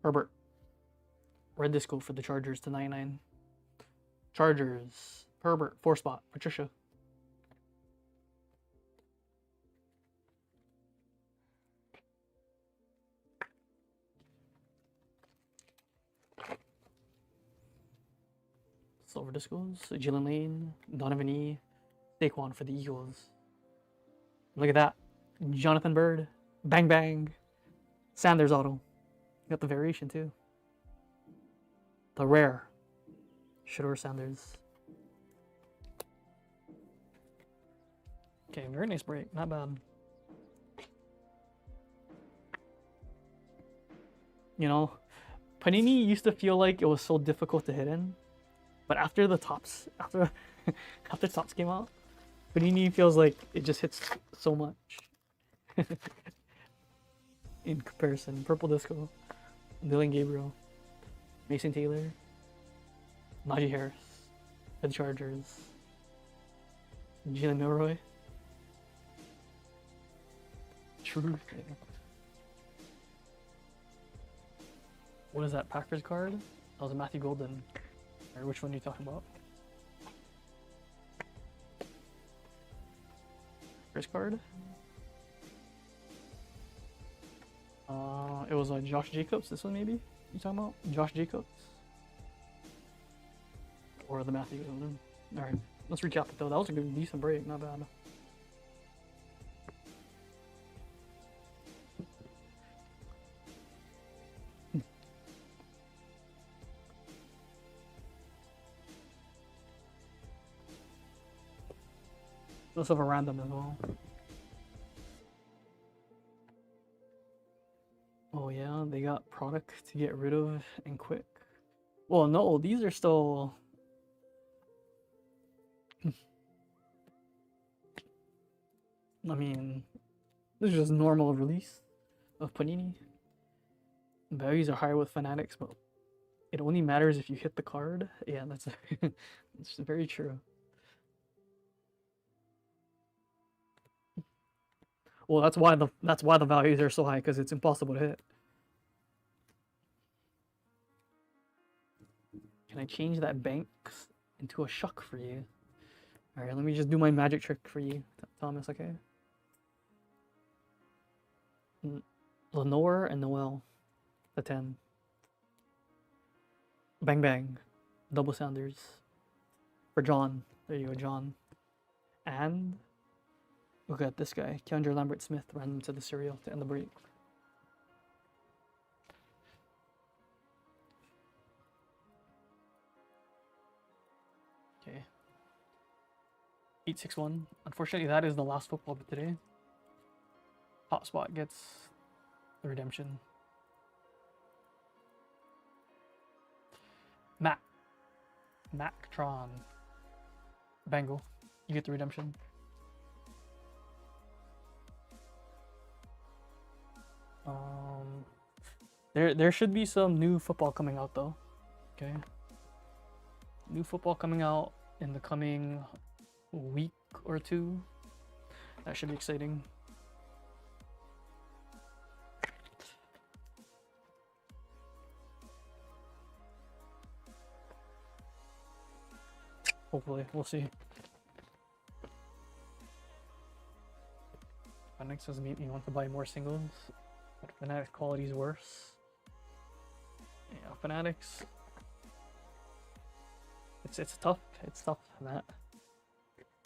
Herbert. Red Disco for the Chargers to 99. Chargers, Herbert, 4 spot, Patricia. Silver Discos, Jalen Lane, Donovan E, Saquon for the Eagles. Look at that. Jonathan Bird. Bang bang. Sanders auto. Got the variation too. The rare. Shador Sanders. Okay, very nice break. Not bad. You know, Panini used to feel like it was so difficult to hit in. But after the tops, after tops came out, Panini feels like it just hits so much in comparison. Purple Disco, Dylan Gabriel, Mason Taylor, Najee Harris, the Chargers, Jalen Milroy, True. What is that Packers card? That was a Matthew Golden. Or which one are you talking about? First card? It was Josh Jacobs. This one maybe? You talking about? Josh Jacobs? Or the Matthew Golden? Alright, let's recap it though. That was a good, decent break. Not bad. Let's have a random as well. Oh yeah, they got product to get rid of and quick. Well, no, these are still... I mean, this is just normal release of Panini. Values are higher with Fanatics, but it only matters if you hit the card. Yeah, that's that's very true. Well, that's why the values are so high, because it's impossible to hit. Can I change that Banks into a Shuck for you? All right, let me just do my magic trick for you, Thomas. Okay. Lenore and Noel, the 10. Bang bang, double Sanders for John. There you go, John. And look at this guy, Keandre Lambert Smith, random to the serial to end the break. Okay. 861. Unfortunately, that is the last football of today. Top spot gets the redemption. Mactron. Bengal. You get the redemption. There should be some new football coming out though. Okay. New football coming out in the coming week or two. That should be exciting. Hopefully, we'll see. Fanatics doesn't make me want to buy more singles. Fanatics quality is worse. Yeah, Fanatics. It's tough. It's tough, Matt.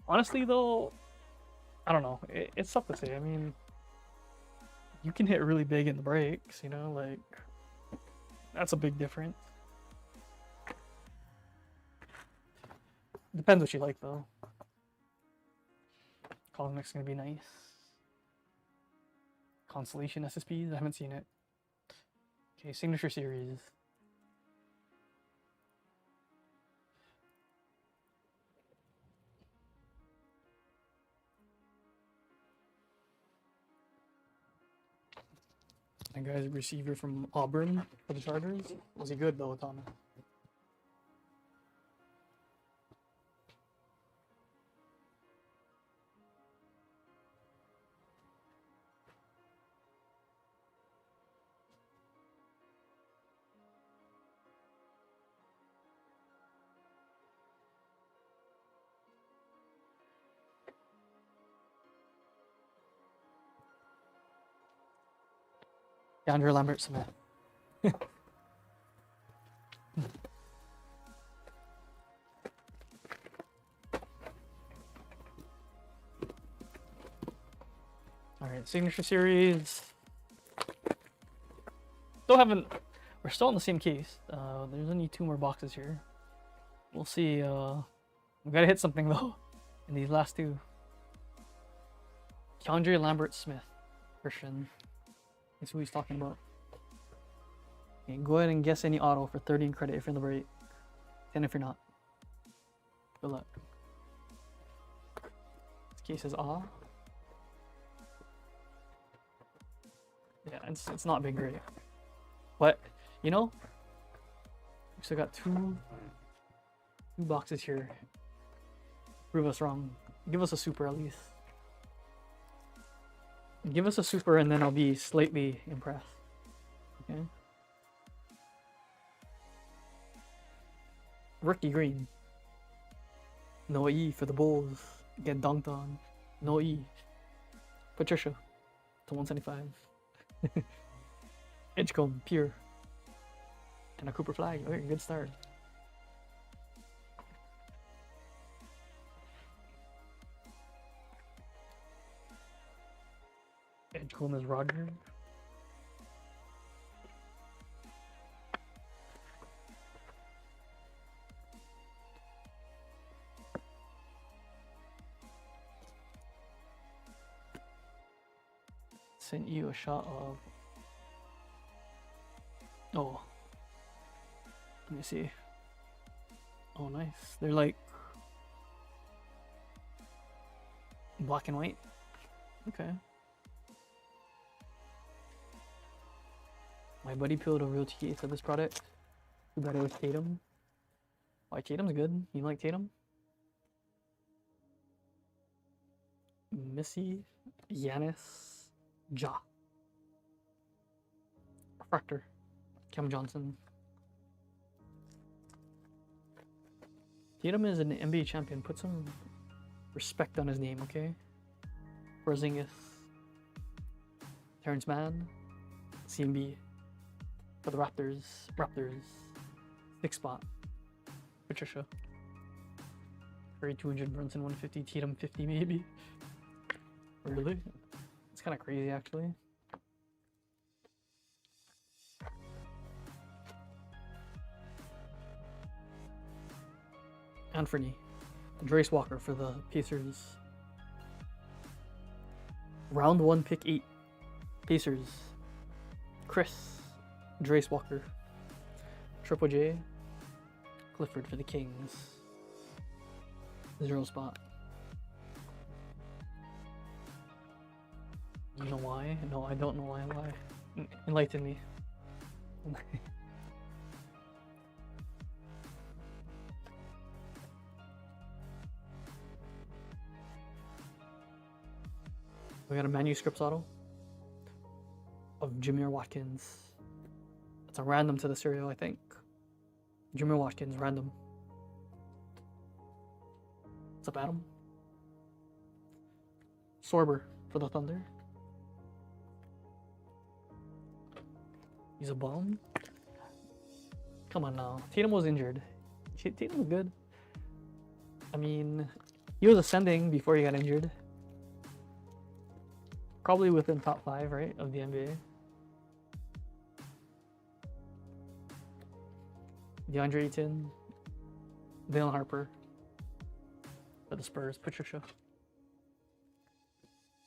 Honestly, though, I don't know. It's tough to say. I mean, you can hit really big in the breaks. You know, like that's a big difference. Depends what you like, though. Cosmic's gonna be nice. Constellation SSPs? I haven't seen it. Okay, Signature Series. That guy's a receiver from Auburn for the Chargers. Was he good though, Thomas? Andrew Lambert Smith. Alright, Signature Series. Still haven't. We're still in the same case. There's only 2 more boxes here. We'll see. We gotta hit something though in these last 2. Keandre Lambert Smith. Christian. That's who he's talking about. Okay, go ahead and guess any auto for 30 in credit if you're in the break. 10 if you're not. Good luck. This case is off. Yeah, it's not been great. But, you know, we still got two boxes here. Prove us wrong. Give us a super at least. Give us a super and then I'll be slightly impressed. Okay. Ricky Green. No E for the Bulls. Get dunked on. No E. Patricia. To 175. Edgecombe. Pure. And a Cooper Flag. Okay, good start. Edgecombe is Roger. Sent you a shot of. Oh. Let me see. Oh, nice. They're like black and white. Okay. My buddy peeled a real TA to this product. Too bad it was Tatum. Why, Tatum's good. You like Tatum? Missy, Giannis, Ja. Refractor, Cam Johnson. Tatum is an NBA champion. Put some respect on his name, okay? Porzingis, Terrence Mann, CMB. For the Raptors, 6th spot. Patricia. Curry 200, Brunson 150, Tatum 50 maybe. Really? It's kind of crazy actually. Anthony. Drace Walker for the Pacers. Round 1 pick 8. Pacers. Chris. Drace Walker. Triple J. Clifford for the Kings. 0 spot. You know why? No, I don't know why. Why? Enlighten me. We got a manuscripts auto of Jameer Watkins. It's a random to the serial, I think. Jameer Watkins, random. What's up, Adam? Sorber for the Thunder. He's a bum. Come on now. Tatum was injured. Tatum was good. I mean, he was ascending before he got injured. Probably within top 5, right, of the NBA. DeAndre Ayton, Dalen Harper, for the Spurs. Patricia.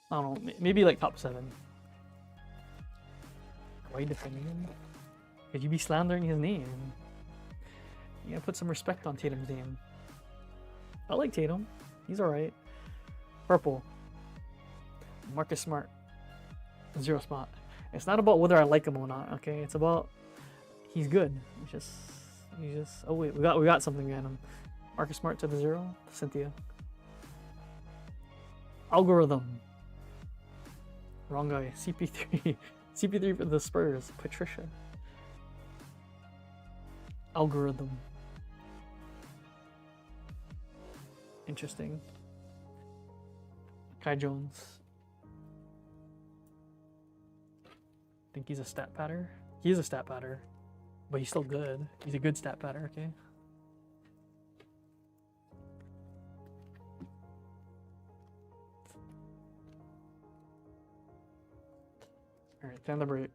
I don't know, maybe like top 7. Why are you defending him? Could you be slandering his name? You gotta put some respect on Tatum's name. I like Tatum. He's alright. Purple. Marcus Smart. 0 spot. It's not about whether I like him or not, okay? It's about he's good. He's just oh wait, we got something random. Marcus Smart to the 0. Cynthia. Algorithm. Wrong guy. CP3. CP3 for the Spurs. Patricia. Algorithm. Interesting. Kai Jones. Think he's a stat patter? He is a stat patter. But he's still good. He's a good stat patter, okay? Alright, time to break.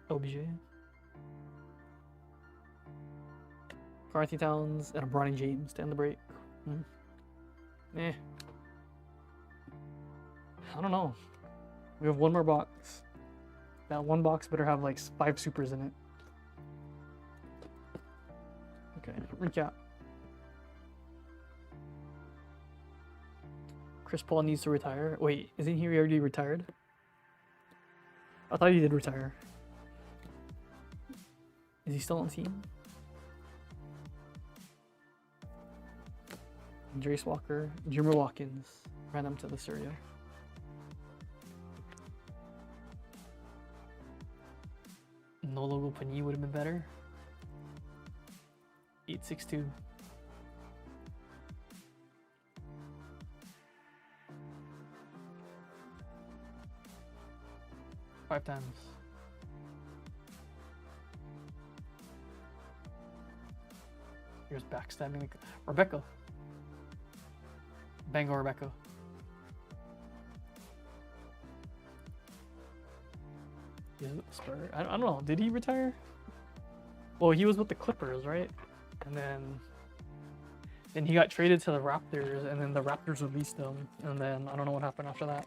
OBJ. Carthy Towns and a Bronny James to end the break. Eh. I don't know. We have one more box. That one box better have like 5 supers in it. Okay, recap. Chris Paul needs to retire. Wait, isn't he already retired? I thought he did retire. Is he still on the team? Jace Walker, Jimmer Watkins, ran him to the Syria. No logo Panini would have been better. 862. Five times. Here's backstabbing Rebecca. Bango Rebecca. He's with the Spurs. I don't know. Did he retire? Well, he was with the Clippers, right? And then he got traded to the Raptors, and then the Raptors released him, and then I don't know what happened after that.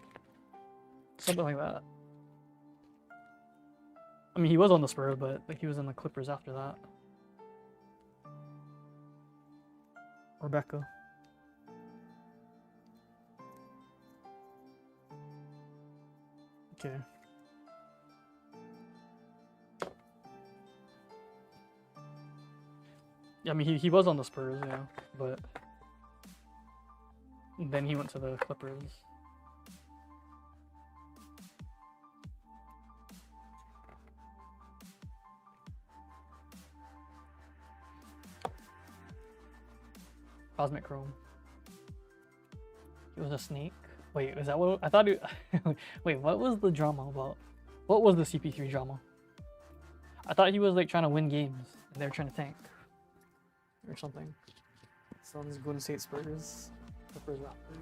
Something like that. I mean, he was on the Spurs, but like he was in the Clippers after that. Rebecca. Okay. Yeah, I mean, he was on the Spurs, yeah, but then he went to the Clippers. Cosmic Chrome. He was a snake. Wait, is that what I thought? Wait, what was the drama about? What was the CP3 drama? I thought he was like trying to win games, and they're trying to tank or something. Suns, Golden State, Spurs, Clippers, Raptors.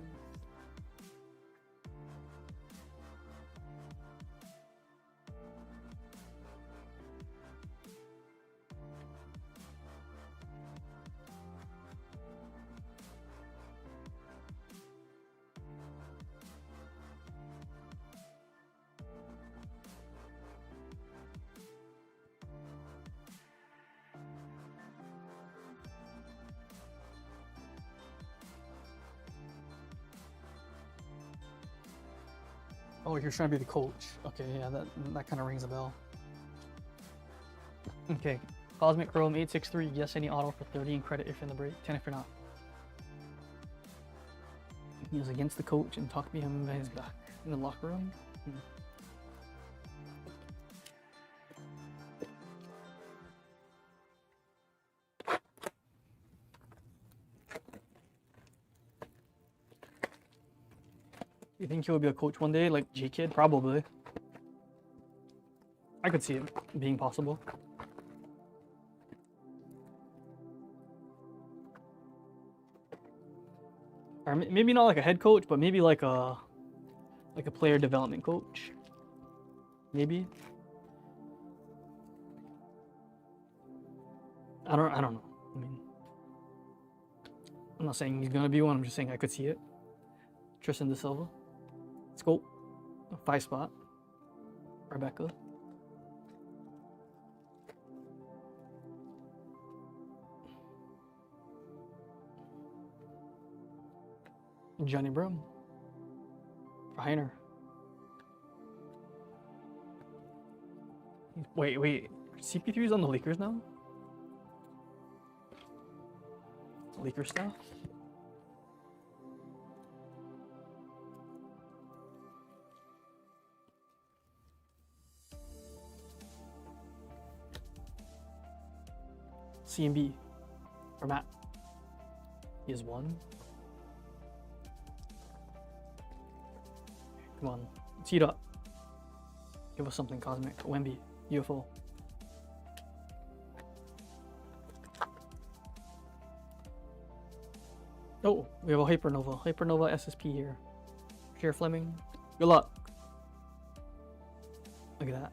Oh, you're trying to be the coach. Okay, yeah, that kind of rings a bell. Okay, Cosmic Chrome 863. Yes, any auto for 30 and credit if in the break. 10 if you're not. He was against the coach and talked to him behind his back in the locker room. You think he will be a coach one day, like J-Kid? Probably. I could see it being possible. Or maybe not like a head coach, but maybe like a player development coach. Maybe. I don't know. I mean, I'm not saying he's gonna be one. I'm just saying I could see it. Tristan De Silva. Let's go. 5 spot. Rebecca. Johnny Brum. For Heiner. Wait. CP3 is on the Lakers now? Lakers stuff? CMB. Or Matt. He has 1. Come on. Let's heat up. Give us something cosmic. Wemby. UFO. Oh, we have a Hypernova. Hypernova SSP here. Share Fleming. Good luck. Look at that.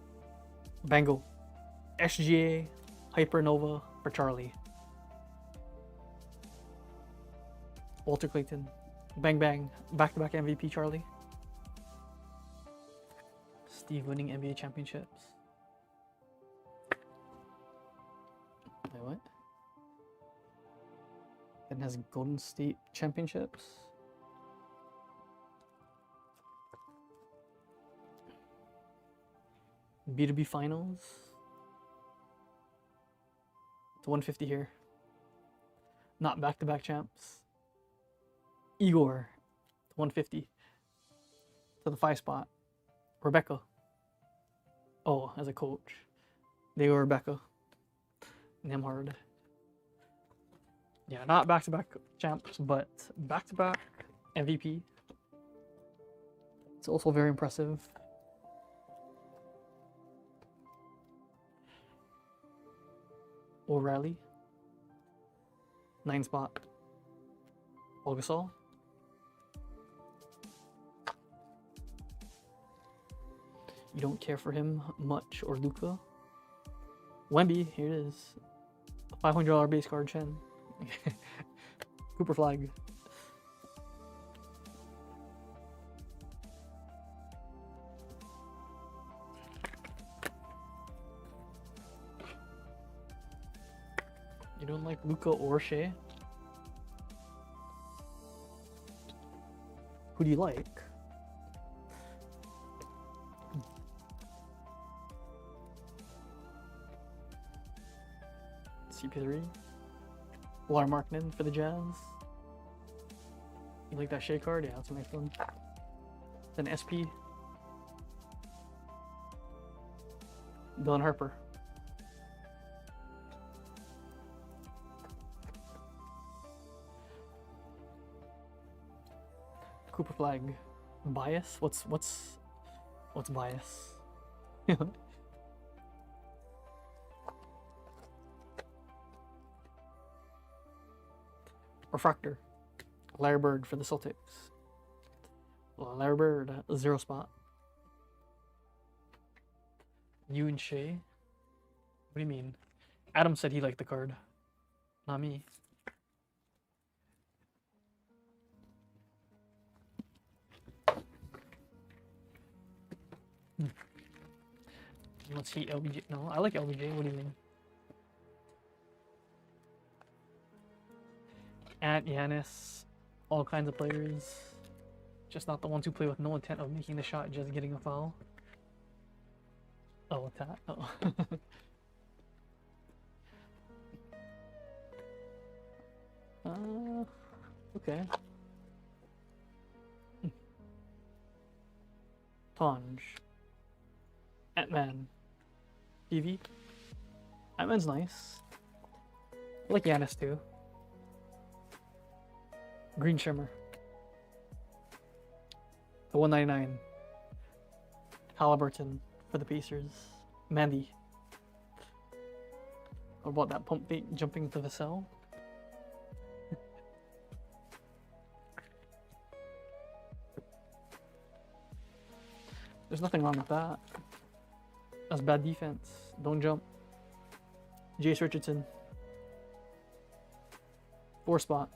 Bango. SGA. Hypernova for Charlie. Walter Clayton. Bang bang. Back-to-back MVP Charlie. Steve winning NBA championships. Wait, what? And has Golden State championships. B2B finals. It's 150 here. Not back-to-back champs. Igor, 150. To the 5 spot. Rebecca. Oh, as a coach. They were Rebecca. Nemhard. Yeah, not back-to-back champs, but back-to-back MVP. It's also very impressive. O'Reilly. 9 spot. Paul Gasol. You don't care for him much, or Luka. Wemby, here it is. $500 base card, Chen. Cooper Flag. You don't like Luka or Shea? Who do you like? CP3. Laura Markkanen for the Jazz. You like that Shea card? Yeah, that's a nice one. Then SP. Dylan Harper. Cooper Flag. Bias? What's bias? Refractor. Larry Bird for the Celtics. Larry Bird, 0 spot. You and Shea? What do you mean? Adam said he liked the card. Not me. Let's see LBJ. No, I like LBJ. What do you mean? At Giannis, all kinds of players. Just not the ones who play with no intent of making the shot, just getting a foul. Oh, what's that? Oh. Okay. Tanj. Ant-Man. TV. Ant-Man's nice. I like Giannis too. Green Shimmer. The 199. Halliburton for the Pacers. Mandy. What about that pump fake jumping to Vassell? There's nothing wrong with that. That's bad defense. Don't jump. Jace Richardson. 4 spot.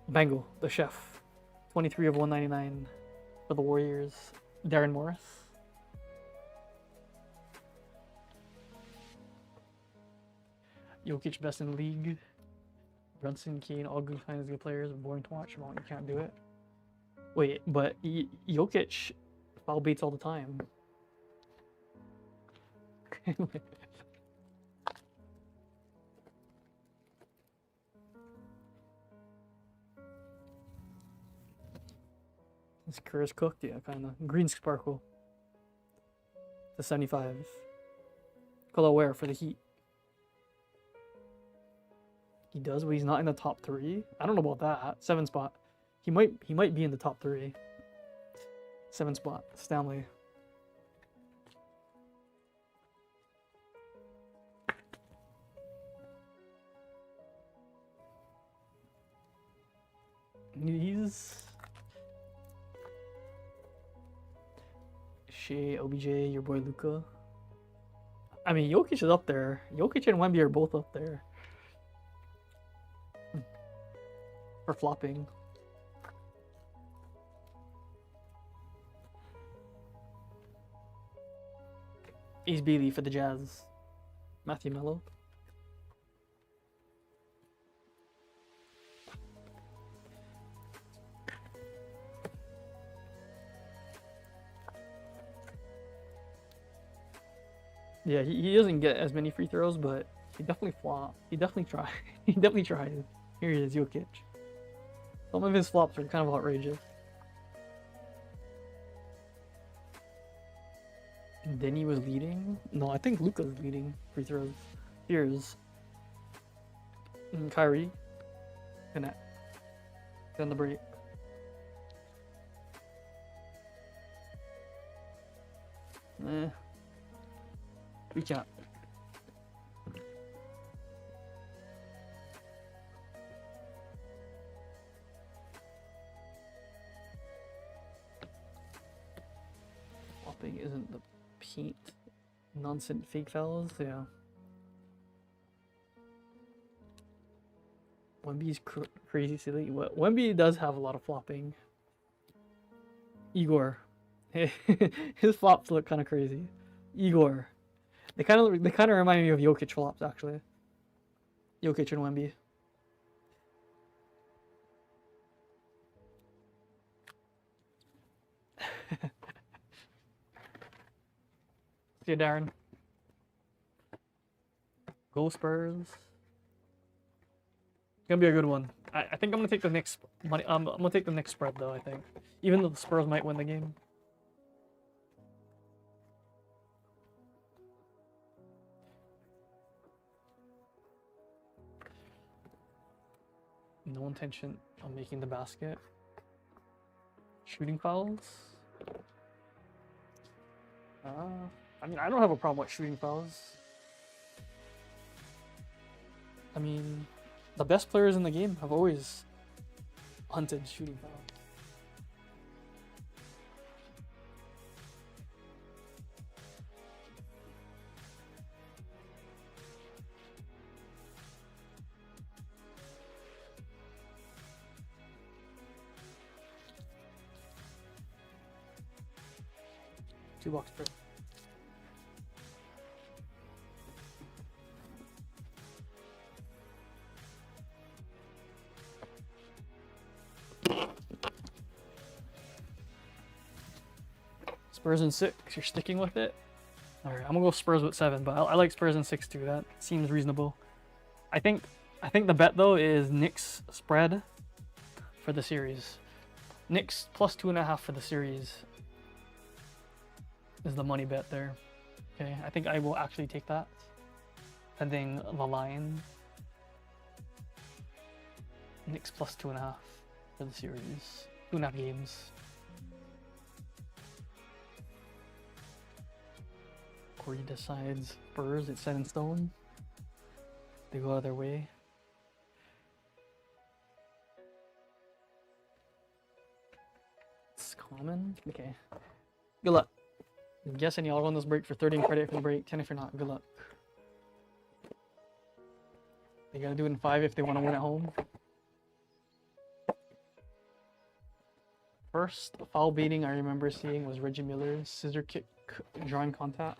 Bengal, the chef. 23 of 199 for the Warriors. Darren Morris. Jokic best in the league. Brunson, Kane, all good kinds of good players. Boring to watch. Well, you can't do it. Wait, but Jokic foul baits all the time. This Curry's cooked, yeah, kind of. Green sparkle. The 75. Color for the Heat. He does, but he's not in the top 3. I don't know about that. 7 spot. He might be in the top 3. 7 spot. Stanley. He's Shea, OBJ, your boy Luka. I mean, Jokic is up there. Jokic and Wemby are both up there. For flopping. Ace Bailey for the Jazz. Matthew Mello. Yeah, he doesn't get as many free throws, but he definitely flop. He definitely tries. He definitely tries. Here he is, Jokic. Some of his flops are kind of outrageous. And then he was leading? No, I think Luka's leading free throws. Here's Kyrie. Connect. Then the break. We can't. Flopping isn't the paint. Nonsense fake fouls, yeah. Wemby's crazy silly. Wemby does have a lot of flopping. Igor. His flops look kind of crazy. Igor. They kind of remind me of Jokic flops, actually. Jokic and Wemby. See you, Darren. Go Spurs. It's gonna be a good one. I think I'm gonna take the Knicks money. I'm gonna take the Knicks spread though. I think, even though the Spurs might win the game. No intention of making the basket. Shooting fouls. I mean, I don't have a problem with shooting fouls. I mean, the best players in the game have always hunted shooting fouls. Two box per. Spurs in 6. You're sticking with it? Alright, I'm gonna go Spurs with 7, but I like Spurs in 6 too. That seems reasonable. I think the bet though is Knicks spread for the series. Knicks plus 2.5 for the series is the money bet there. Okay, I think I will actually take that. Pending the line. Knicks plus 2.5 for the series. 2.5 games. Corey decides Spurs, it's set in stone. They go out of their way. It's common. Okay. Good luck. I'm guessing y'all run this break for 30 and credit for the break, 10 if you're not. Good luck. They gotta do it in 5 if they want to win at home. First foul beating I remember seeing was Reggie Miller's scissor kick drawing contact.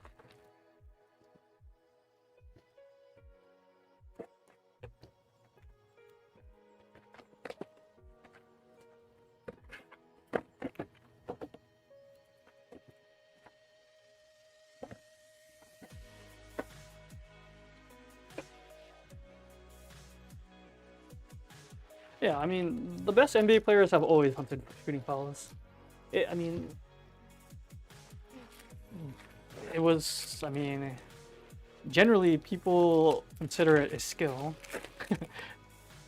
Yeah, I mean, the best NBA players have always hunted shooting fouls. I mean, it was, I mean, generally people consider it a skill.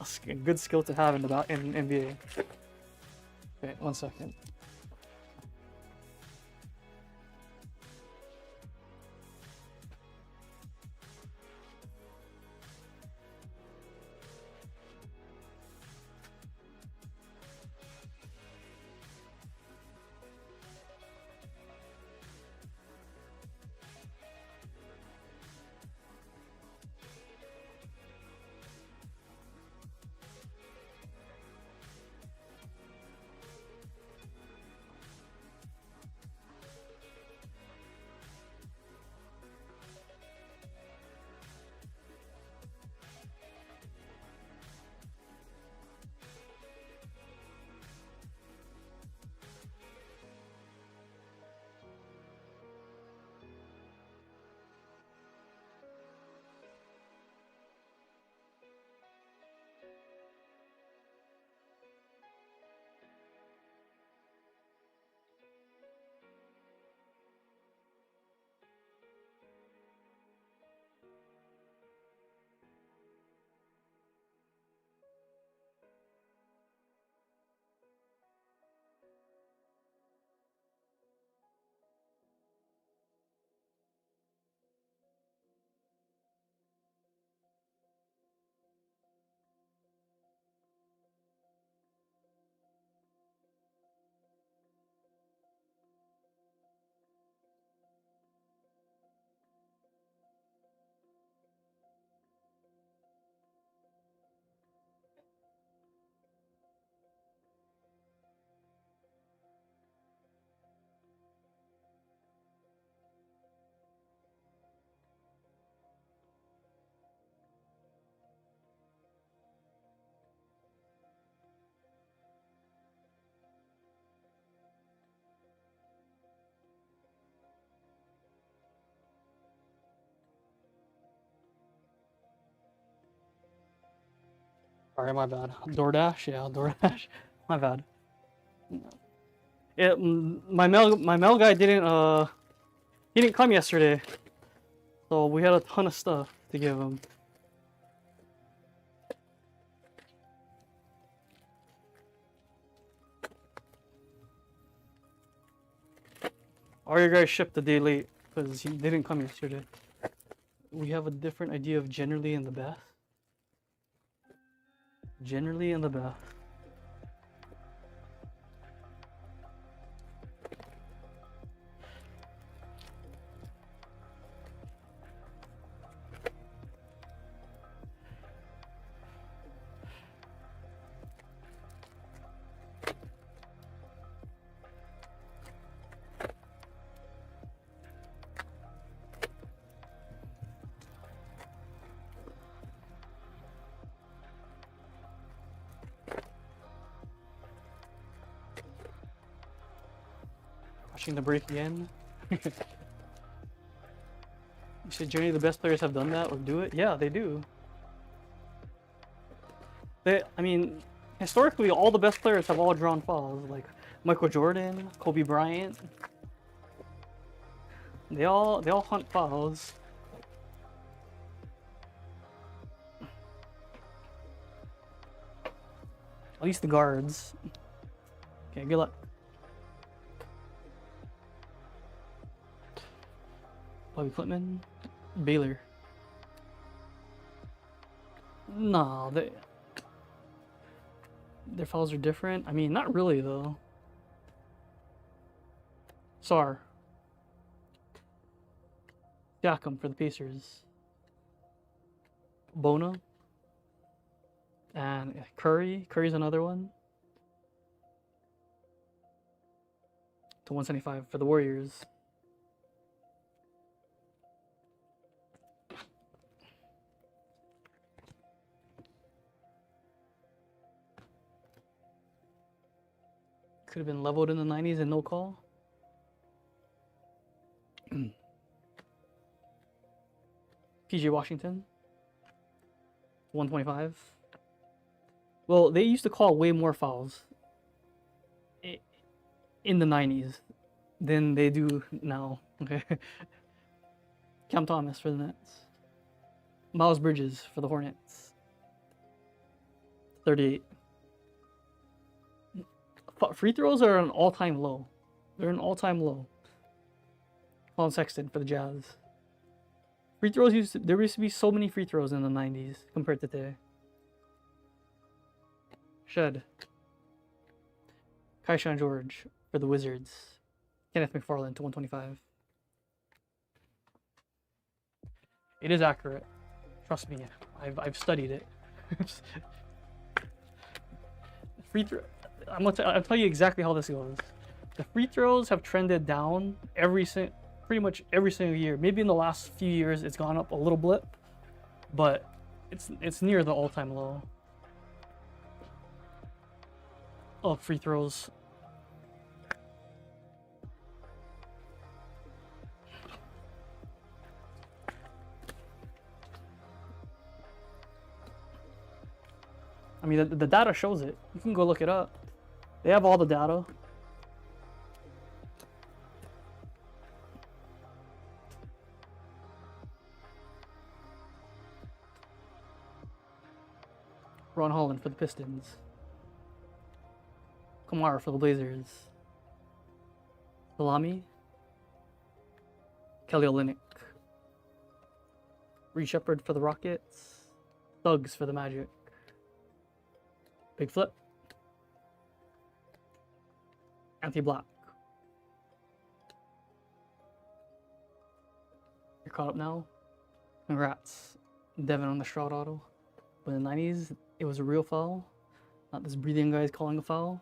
A good skill to have in NBA. Okay, 1 second. Sorry, my bad. DoorDash, yeah, DoorDash. My bad. My mail guy he didn't come yesterday, so we had a ton of stuff to give him. All your guys shipped a day late because he didn't come yesterday. We have a different idea of generally in the bath. Generally in the bath. Watching the break again. You said generally the best players have done that or do it? Yeah, they do. I mean, historically, all the best players have all drawn fouls, like Michael Jordan, Kobe Bryant. They all hunt fouls. At least the guards. Okay, good luck. Bobby Flipman, Baylor. No, their fouls are different. I mean, not really though. Sar. Siakam for the Pacers. Bona. And Curry. Curry's another one. To 175 for the Warriors. Could have been leveled in the 90s and no call. PJ Washington. 125. Well, they used to call way more fouls in the 90s than they do now. Okay. Cam Thomas for the Nets. Miles Bridges for the Hornets. 38. Free throws are an all-time low. They're an all-time low. Colin Sexton for the Jazz. Free throws there used to be so many free throws in the 90s compared to today. Shed. Kaishan George for the Wizards. Kenneth McFarland to 125. It is accurate. Trust me, I've studied it. Free throw. I'll tell you exactly how this goes. The free throws have trended down pretty much every single year. Maybe in the last few years it's gone up a little blip, but it's near the all-time low of free throws. I mean, the data shows it. You can go look it up. They have all the data. Ron Holland for the Pistons. Kamara for the Blazers. Salami. Kelly Olynyk. Reed Shepherd for the Rockets. Thugs for the Magic. Big Flip. Anthony Black. You're caught up now. Congrats. Devin on the Stroud auto. But in the 90s, it was a real foul. Not this breathing guy's calling a foul.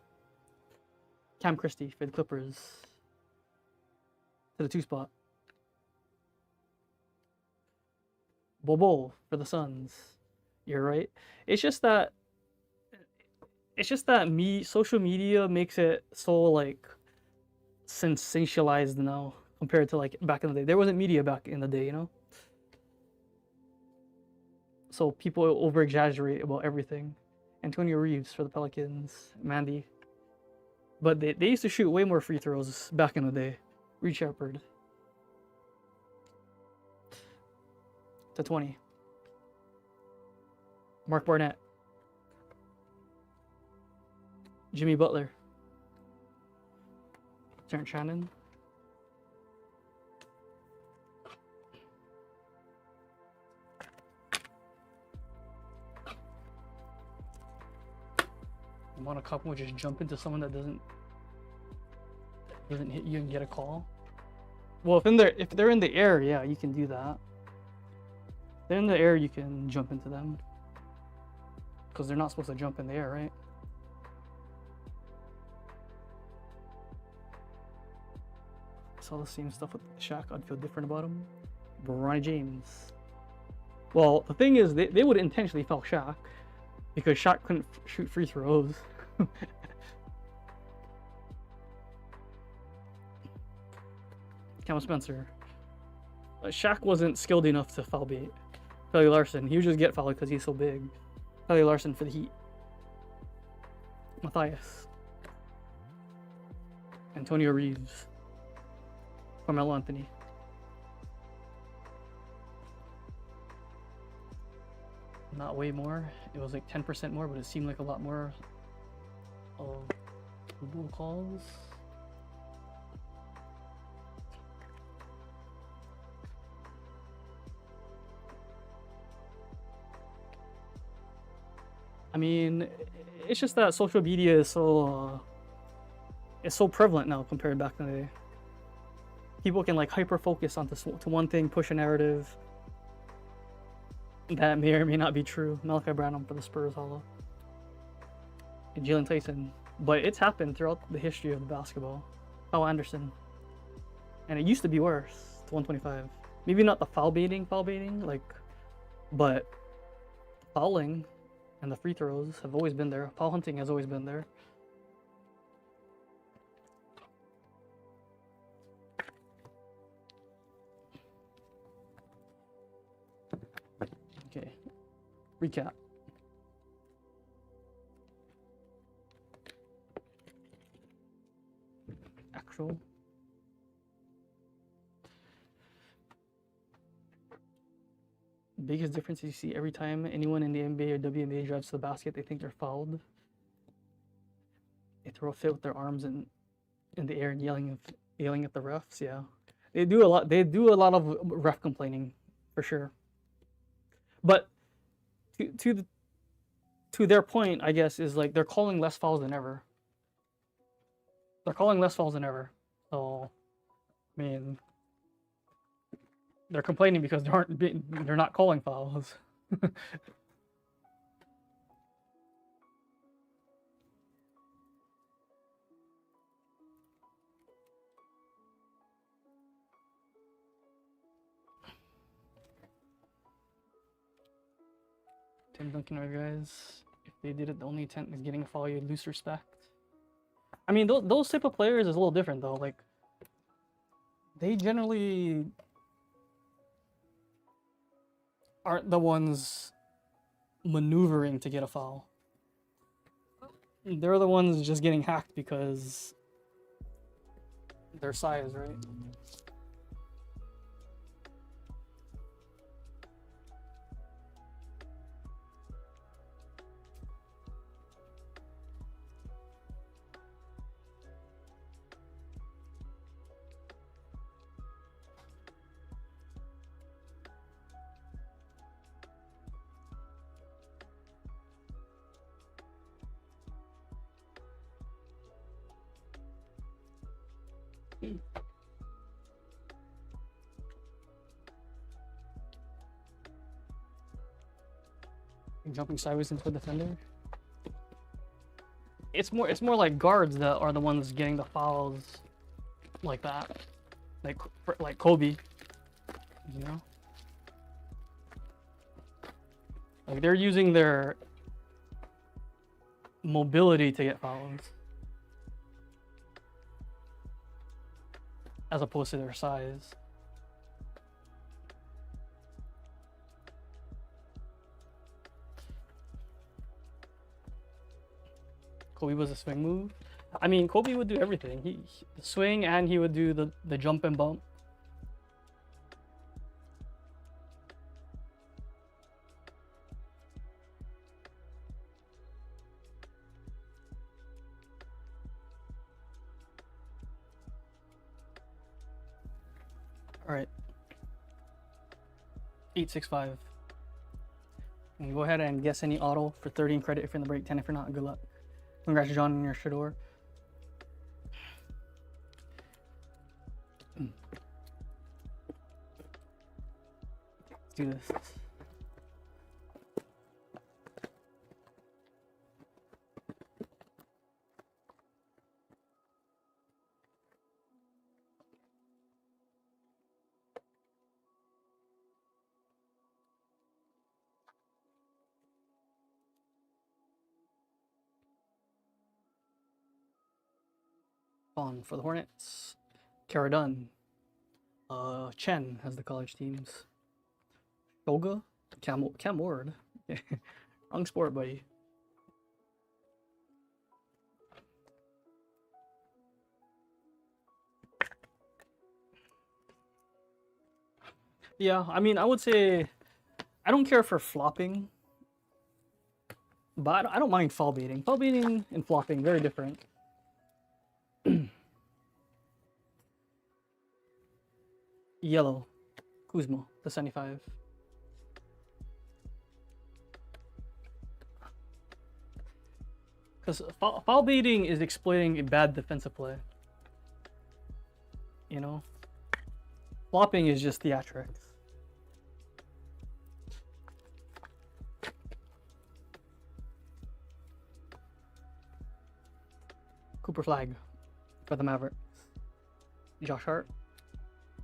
Cam Christie for the Clippers. To the 2 spot. Bobo for the Suns. You're right. It's just that social media makes it so like sensationalized now compared to like back in the day. There wasn't media back in the day, you know? So people over exaggerate about everything. Antonio Reeves for the Pelicans, Mandy. But they used to shoot way more free throws back in the day. Reed Shepherd. To 20. Mark Barnett. Jimmy Butler. Terrence Shannon. I'm on a couple and just jump into someone that doesn't hit you and get a call. Well, if they're in the air, yeah, you can do that. If they're in the air, you can jump into them. Because they're not supposed to jump in the air, right? It's all the same stuff with Shaq. I'd feel different about him. Bronny James. Well, the thing is, they would intentionally foul Shaq because Shaq couldn't shoot free throws. Cameron Spencer. Shaq wasn't skilled enough to foul bait. Kelly Larson, he would just get fouled because he's so big. Kelly Larson for the Heat. Matthias. Antonio Reeves. Carmelo Anthony. Not way more. It was like 10% more, but it seemed like a lot more of Google calls. I mean, it's just that social media is so prevalent now compared back in the day. people can like hyper focus onto to one thing, push a narrative that may or may not be true. Malachi Branham for the Spurs, hollow. And Jalen Tyson. But it's happened throughout the history of the basketball. Oh, Anderson. And it used to be worse, to 125. Maybe not the foul baiting, like, but fouling and the free throws have always been there. Foul hunting has always been there. Okay, recap. Actual. Biggest difference you see every time anyone in the NBA or WNBA drives to the basket, they think they're fouled. They throw a fit with their arms in the air and yelling at the refs. Yeah, they do a lot. They do a lot of ref complaining, for sure. But to their point, I guess, is like they're calling less fouls than ever. They're calling less fouls than ever. So, I mean, they're complaining because they're not calling fouls. Tim Duncan, guys. If they did it, the only intent is getting a foul, you'd lose respect. I mean, those type of players is a little different though. Like, they generally aren't the ones maneuvering to get a foul. They're the ones just getting hacked because their size, right? Jumping sideways into a defender. It's more like guards that are the ones getting the fouls like that, like Kobe, you know. Like they're using their mobility to get fouls, as opposed to their size. Kobe was a swing move. I mean, Kobe would do everything. He swing, and he would do the jump and bump. All right. 865. And go ahead and guess any auto for 30 in credit if you're in the break, 10 if you're not. Good luck. Congrats, John, on your Shador. Let's do this. On for the Hornets. Kara Dunn. Chen has the college teams. Shoga? Cam Ward. Wrong sport, buddy. Yeah, I mean, I would say I don't care for flopping, but I don't mind foul baiting. Foul baiting and flopping, very different. Yellow. Kuzma, the 75. Because foul baiting is exploiting a bad defensive play. You know? Flopping is just theatrics. Cooper Flag for the Mavericks. Josh Hart,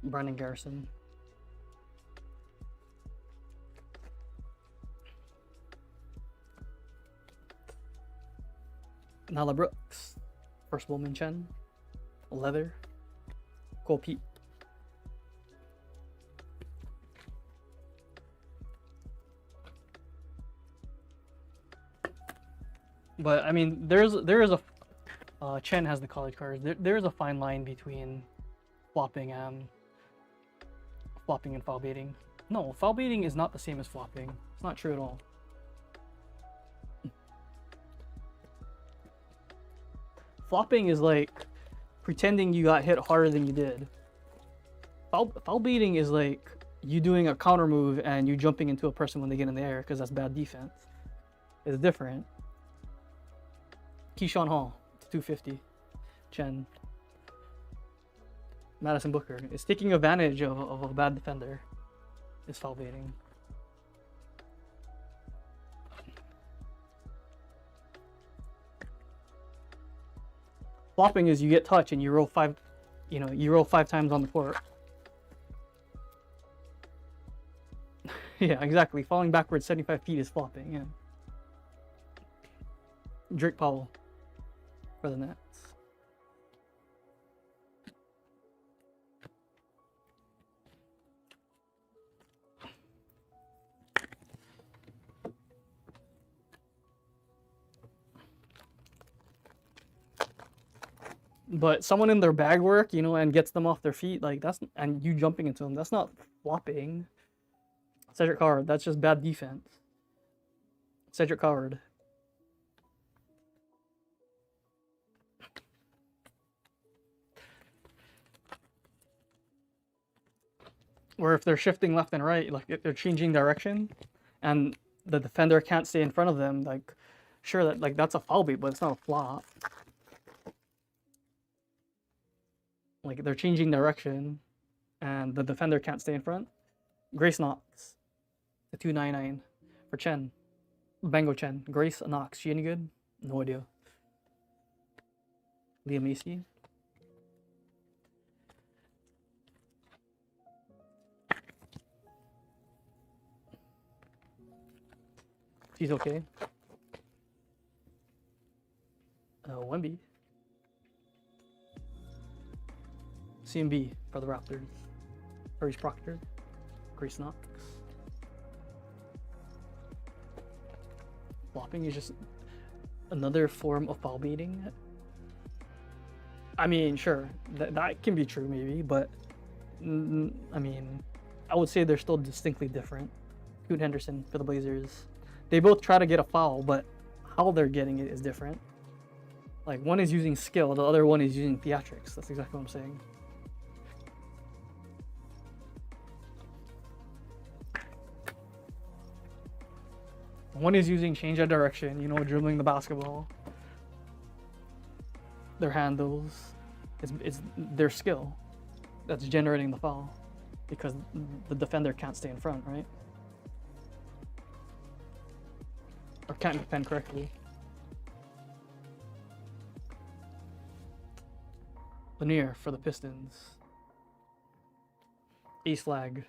Brandon Garrison. Nala Brooks, First Bowman Chen, Leather, Cole Pete. But I mean, there is a Chen has the college cards. There is a fine line between flopping and foul baiting. No, foul baiting is not the same as flopping. It's not true at all. Flopping is like pretending you got hit harder than you did. Foul baiting is like you doing a counter move and you jumping into a person when they get in the air because that's bad defense. It's different. Keyshawn Hall, 250. Chen. Madison Booker is taking advantage of a bad defender. Is foul baiting. Flopping is you get touch and you roll five times on the court. Yeah, exactly. Falling backwards 75 feet is flopping, yeah. Drake Powell for the Nets. But someone in their bag work, and gets them off their feet, like and you jumping into them, that's not flopping. Cedric Howard, that's just bad defense. Cedric Howard. Or if they're shifting left and right, like if they're changing direction and the defender can't stay in front of them, like sure that's a foul bait, but it's not a flop. Like they're changing direction and the defender can't stay in front. Grace Knox, the 299 for Chen. Bango Chen. Grace Knox, she any good? No idea. Liam Macy. She's okay. Wemby. CMB for the Raptors. Paris Proctor. Grace Knox. Flopping is just another form of foul baiting. I mean, sure, that can be true maybe, but I mean, I would say they're still distinctly different. Scoot Henderson for the Blazers. They both try to get a foul, but how they're getting it is different. Like one is using skill, the other one is using theatrics. That's exactly what I'm saying. One is using change of direction, dribbling the basketball. Their handles, it's their skill that's generating the foul because the defender can't stay in front, right? Or can't defend correctly. Lanier for the Pistons. Ace flag.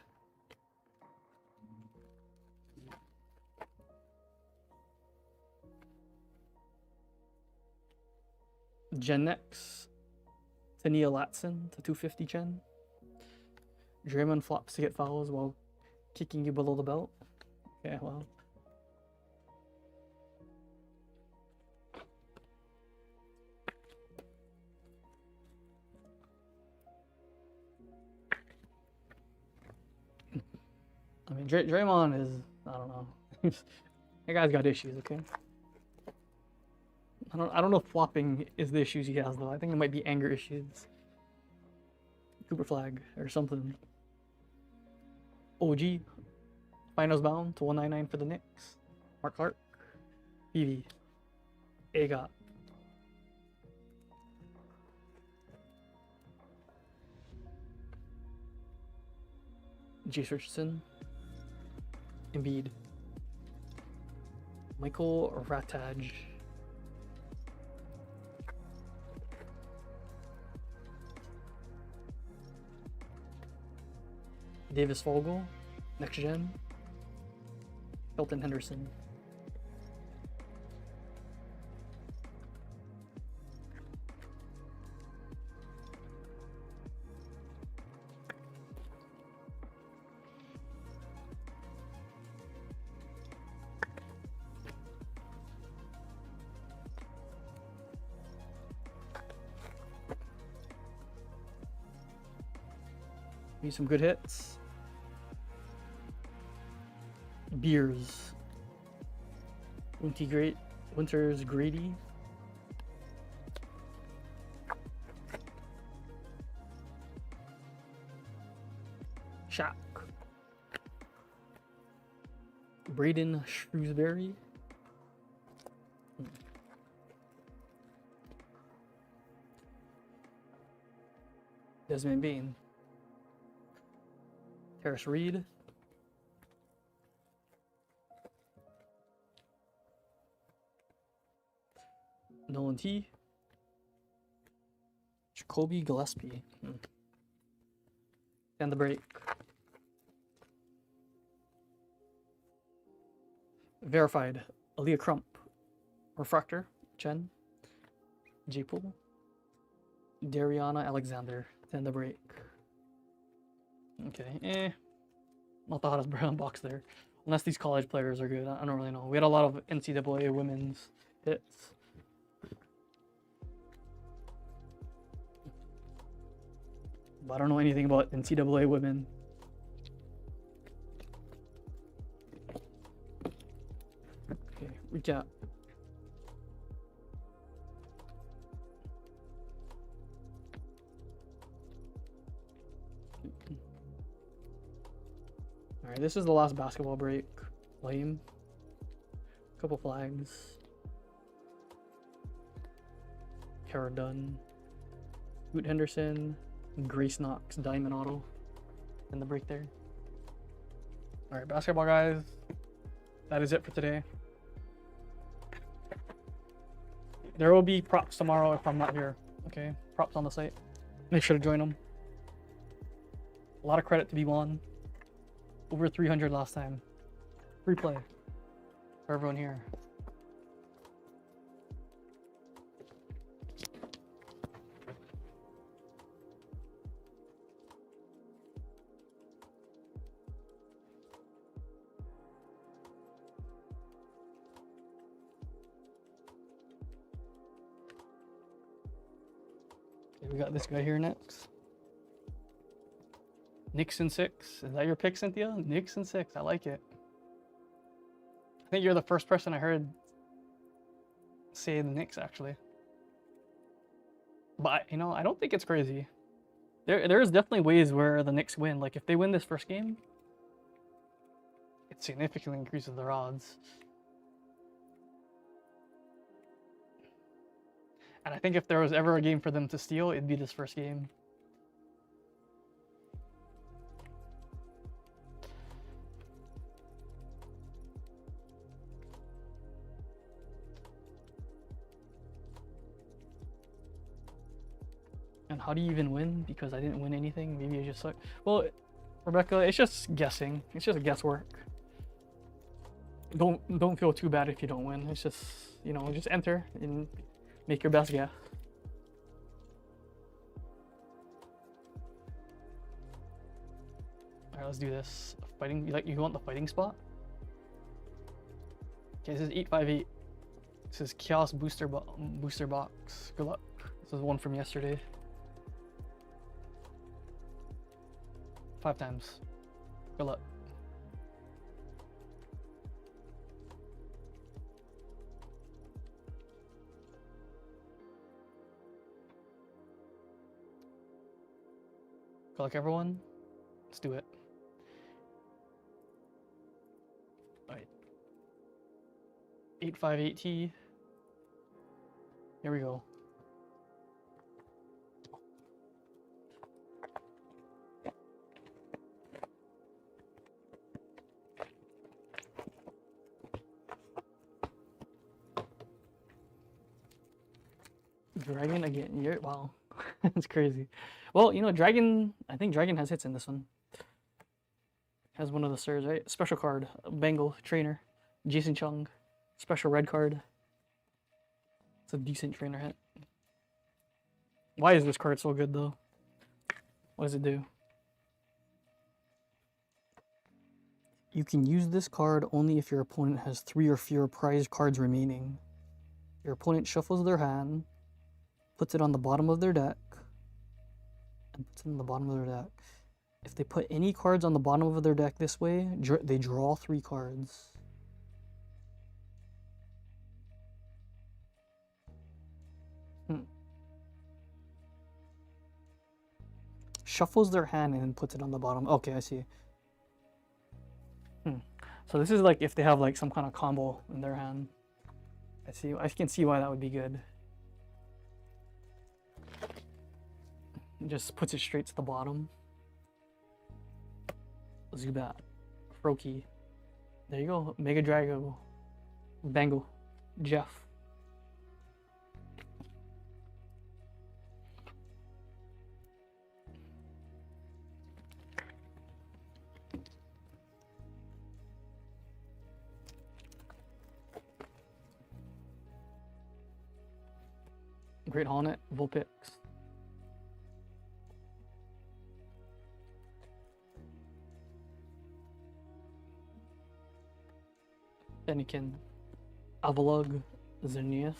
Gen X, Tania Latson to 250 Chen. Draymond flops to get fouls while kicking you below the belt. Okay, well. I mean, Draymond is, I don't know. That guy's got issues, okay? I don't know if flopping is the issues he has though. I think it might be anger issues. Cooper Flag or something. OG. Finals bound to 199 for the Knicks. Mark Clark. BV. AGOT. Jace Richardson, Embiid, Michael Rataj, Davis Vogel, next gen, Hilton Henderson. Need some good hits. Beers. Winters Grady. Shaq. Braden Shrewsbury. Desmond Bain. Harris Reed. Nolan T. Jacoby Gillespie. And the break. Verified. Aaliyah Crump. Refractor. Chen. J-Pool. Dariana Alexander. And the break. Okay, not the hottest brown box there. Unless these college players are good. I don't really know. We had a lot of NCAA women's hits. But I don't know anything about NCAA women. Okay, recap. Alright, this is the last basketball break. Lame. Couple flags. Kara Dunn. Scoot Henderson. Grace Knox. Diamond Auto. In the break there. Alright, basketball guys. That is it for today. There will be props tomorrow if I'm not here. Okay, props on the site. Make sure to join them. A lot of credit to be won. Over 300 last time. Free play for everyone here. Okay, we got this guy here next. Knicks in 6. Is that your pick, Cynthia? Knicks in 6. I like it. I think you're the first person I heard say the Knicks, actually. But, you know, I don't think it's crazy. There's definitely ways where the Knicks win. Like, if they win this first game, it significantly increases their odds. And I think if there was ever a game for them to steal, it'd be this first game. And how do you even win? Because I didn't win anything. Maybe I just suck. Well, Rebecca, it's just guessing. It's just guesswork. Don't feel too bad if you don't win. It's just, you know, just enter and make your best guess. All right, let's do this. Fighting. You want the fighting spot? Okay, this is 858. This is Chaos Booster Box. Good luck. This is one from yesterday. 5 times. Good luck. Good luck, everyone. Let's do it. All right. 858T. Here we go. Dragon again. Wow. That's crazy. Well, you know, Dragon, I think Dragon has hits in this one. Has one of the Sirs, right? Special card, Bengal, Trainer, Jason Chung. Special red card. It's a decent trainer hit. Why is this card so good, though? What does it do? You can use this card only if your opponent has 3 or fewer prized cards remaining. Your opponent shuffles their hand, puts it on the bottom of their deck, and puts it on the bottom of their deck. If they put any cards on the bottom of their deck this way, they draw 3 cards. Shuffles their hand and then puts it on the bottom. Okay, I see. So this is like if they have like some kind of combo in their hand. I see. I can see why that would be good. Just puts it straight to the bottom. Zubat, Froakie. There you go. Mega Drago, Bengal, Jeff. Great Hornet, Vulpix. Fennekin, Avalugg, Xerneas.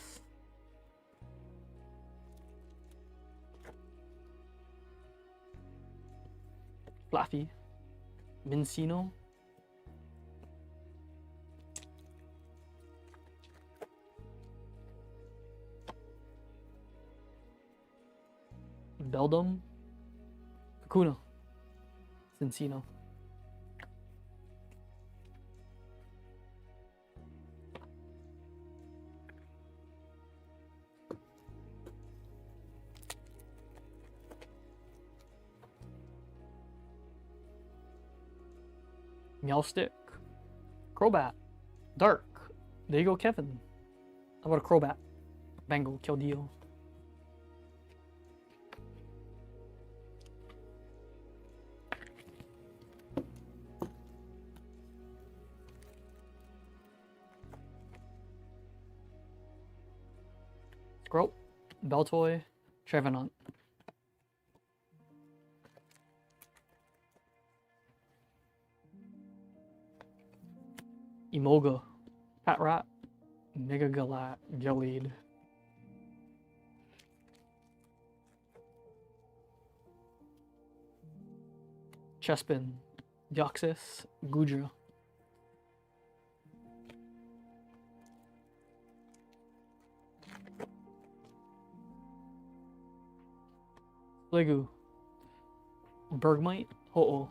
Flaffy, Mincino. Beldum, Kakuna, Cincino. Meowstick, Crobat, Dark. There you go, Kevin. How about a Crobat? Bengal, Keldeo. Scrope, Beltoy, Trevenant. Emoga, Patrat, Mega Gallade. Chespin, Deoxys, Goodra. Legu, Bergmite, Ho-Oh.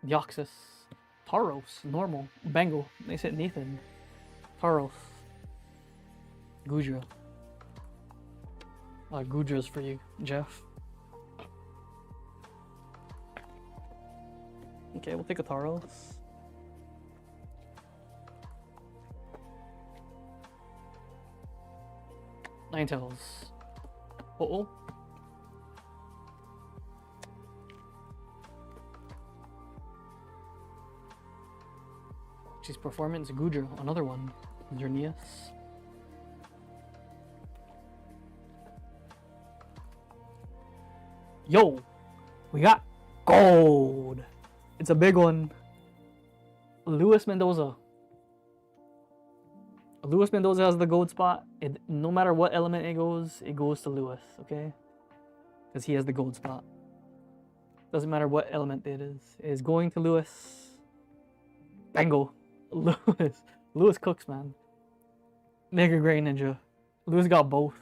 Deoxys, Tauros, normal, Bengal. They said Nathan. Tauros, Goodra. Goodra's for you, Jeff. Okay, we'll take a Tauros. Ninetales. Uh-oh. She's Performance, Goodra, another one. Xerneas. Yo! We got gold! It's a big one. Luis Mendoza. Luis Mendoza has the gold spot. No matter what element it goes to Luis, okay? Because he has the gold spot. Doesn't matter what element it is. It is going to Luis. Bengal. Luis cooks, man. Mega Gray Ninja. Luis got both.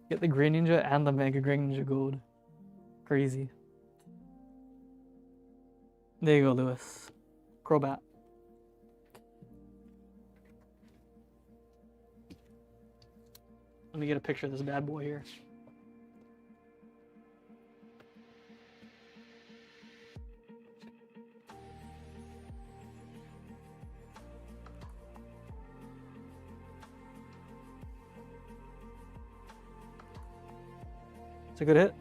Get the Gray Ninja and the Mega Gray Ninja gold. Crazy. There you go, Luis. Crobat. Let me get a picture of this bad boy here. It's a good hit.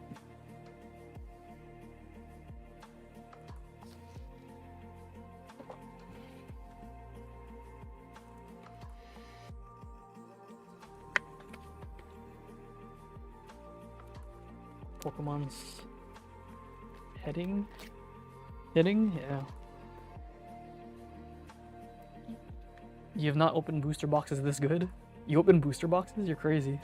Pokemon's hitting, yeah. You have not opened booster boxes this good? You open booster boxes? You're crazy.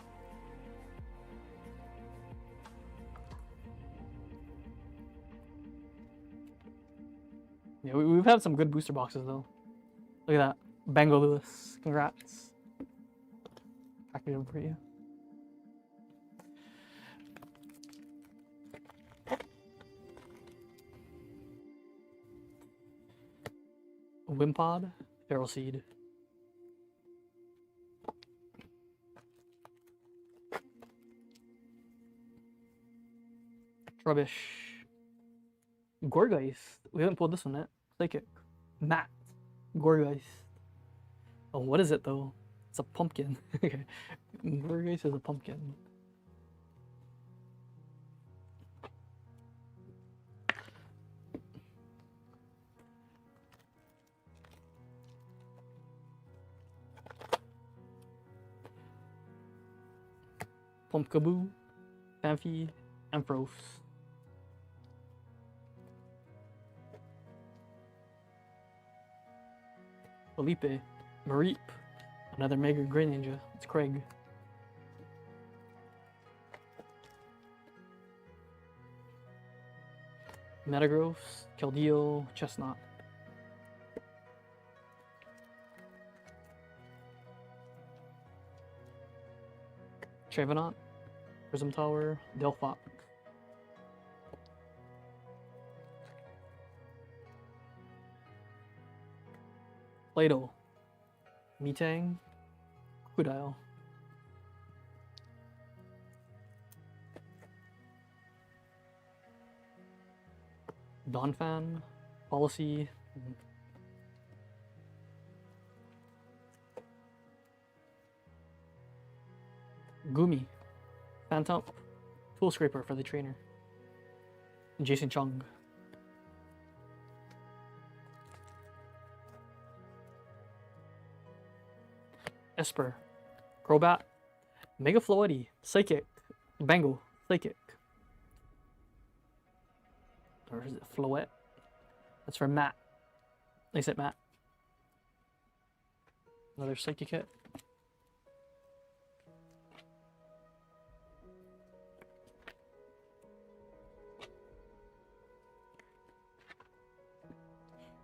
Yeah, we've had some good booster boxes though. Look at that. Bango Lewis. Congrats. Packed it in for you. Wimpod. Feral Seed. Trubbish. Gorgeist. We haven't pulled this one yet. Psychic. Matt. Gorgeist. Oh, what is it though? It's a pumpkin. Okay. Gorgeist is a pumpkin. Pumpkaboo. Fanfi. Ampharos. Felipe. Mareep. Another Mega Grey Ninja. It's Craig. Metagross. Keldeo. Chestnut. Trevenant. Prism Tower. Delphox. Play-Doh. Metang. Crocodile. Donphan. Policy. Gumi. Phantom. Tool Scraper for the trainer. Jason Chung. Esper. Crobat. Mega Floetti. Psychic. Bango. Psychic. Or is it Floette? That's for Matt. They said Matt. Another Psychic hit.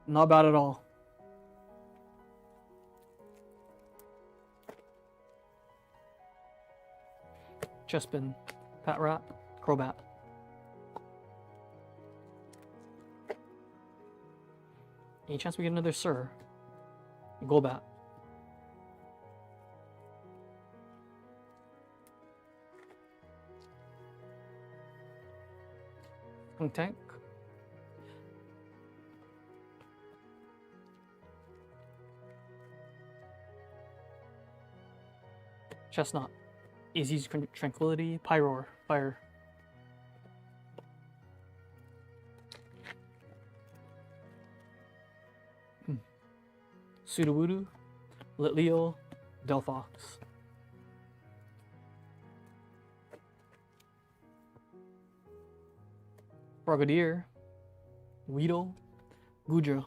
Not bad at all. Chespin. Pat Rat. Crobat. Any chance we get another Sir? Golbat. Tank. Chestnut. Easy's Tranquility. Pyroar. Fire. Sudowoodo. Litleo. Delphox. Frogadier. Weedle. Goodra.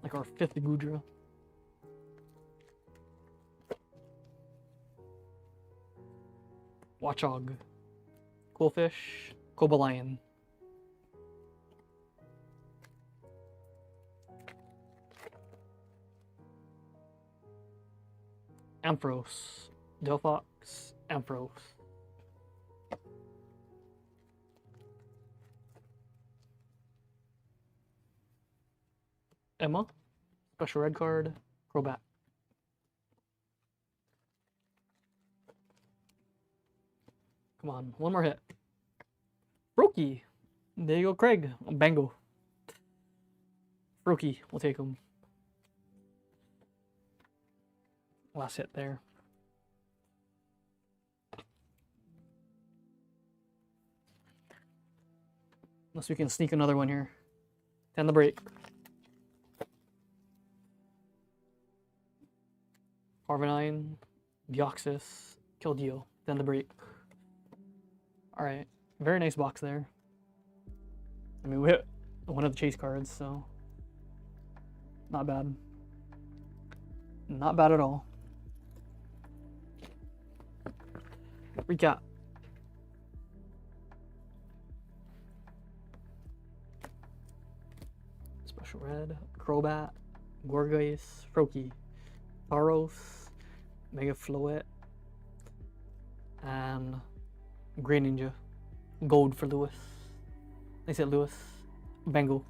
Like our 5th Goodra. Watchog. Coolfish. Cobalion. Ampharos. Delphox. Ampharos. Emma. Special red card. Crobat. Come on, one more hit. Froakie. There you go, Craig. Bango. Froakie, we'll take him. Last hit there. Unless we can sneak another one here. 10 the break. Arvenine, Deoxys, Keldeo, 10 the break. Alright, very nice box there. I mean, we hit one of the chase cards, so not bad. Not bad at all. Recap. Special Red, Crobat, Gorgeous, Froakie, Tauros, Mega Floette, and Grey Ninja. Gold for Lewis. They said Lewis. Bengal.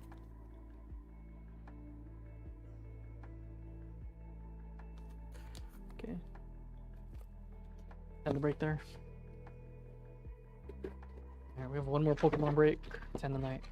Okay. Had a break there. Alright, we have one more Pokemon break. 10 tonight.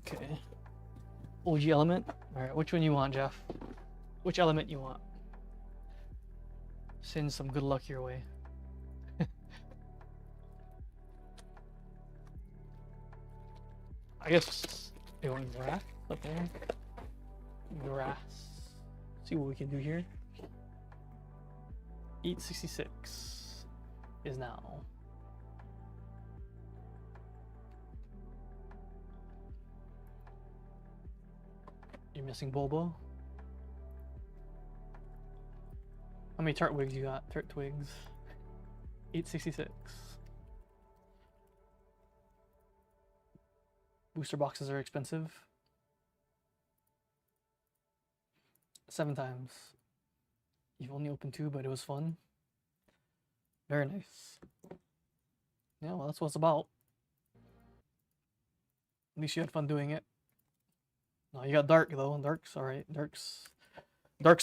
Okay. OG element. Alright, which one you want, Jeff? Which element you want? Send some good luck your way. I guess you want grass up there. Grass. See what we can do here. 866 is now. You're missing Bulbo. How many Turtwigs you got? Turtwigs. 866. Booster boxes are expensive. 7 times. You've only opened 2, but it was fun. Very nice. Yeah, well, that's what it's about. At least you had fun doing it. No, you got Dark though. Dark's alright. Dark's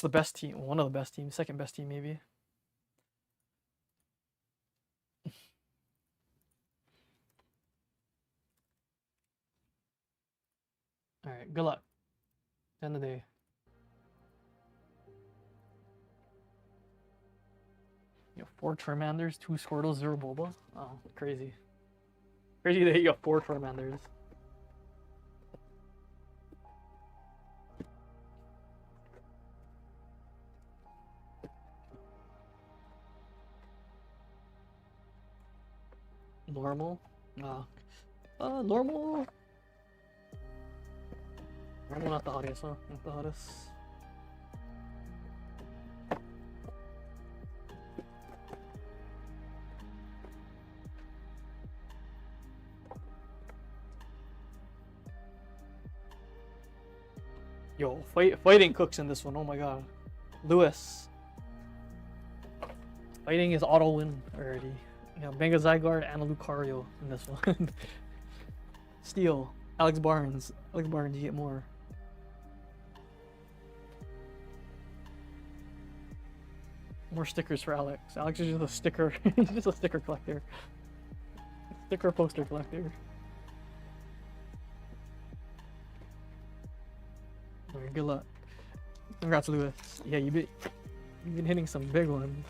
the best team. One of the best teams. Second best team maybe. Alright, good luck. End of the day. You have 4 Charmanders, 2 Squirtles, 0 Bulba. Oh, crazy. Crazy that you got 4 Charmanders. Normal? Normal? Normal not the hottest, huh? Not the hottest. Yo, fighting cooks in this one, oh my god. Lewis. Fighting is auto win already. Yeah, Benga Zygarde and a Lucario in this one. Steel. Alex Barnes. Alex Barnes, you get more. More stickers for Alex. Alex is just a sticker. He's just a sticker collector. Sticker poster collector. Alright, good luck. Congrats, Lewis. Yeah, you've been hitting some big ones.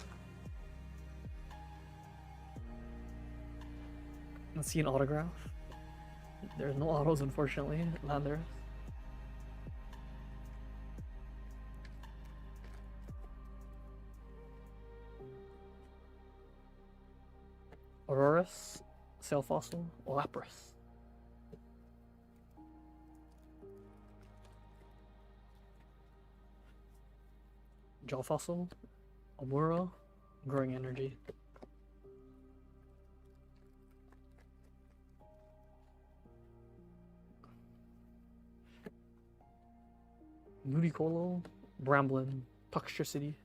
Let's see an autograph. There's no autos, unfortunately. Landers. Aurorus. Sail fossil. Lapras. Jaw fossil. Aurora. Growing energy. Ludicolo. Bramblin. Toxtricity.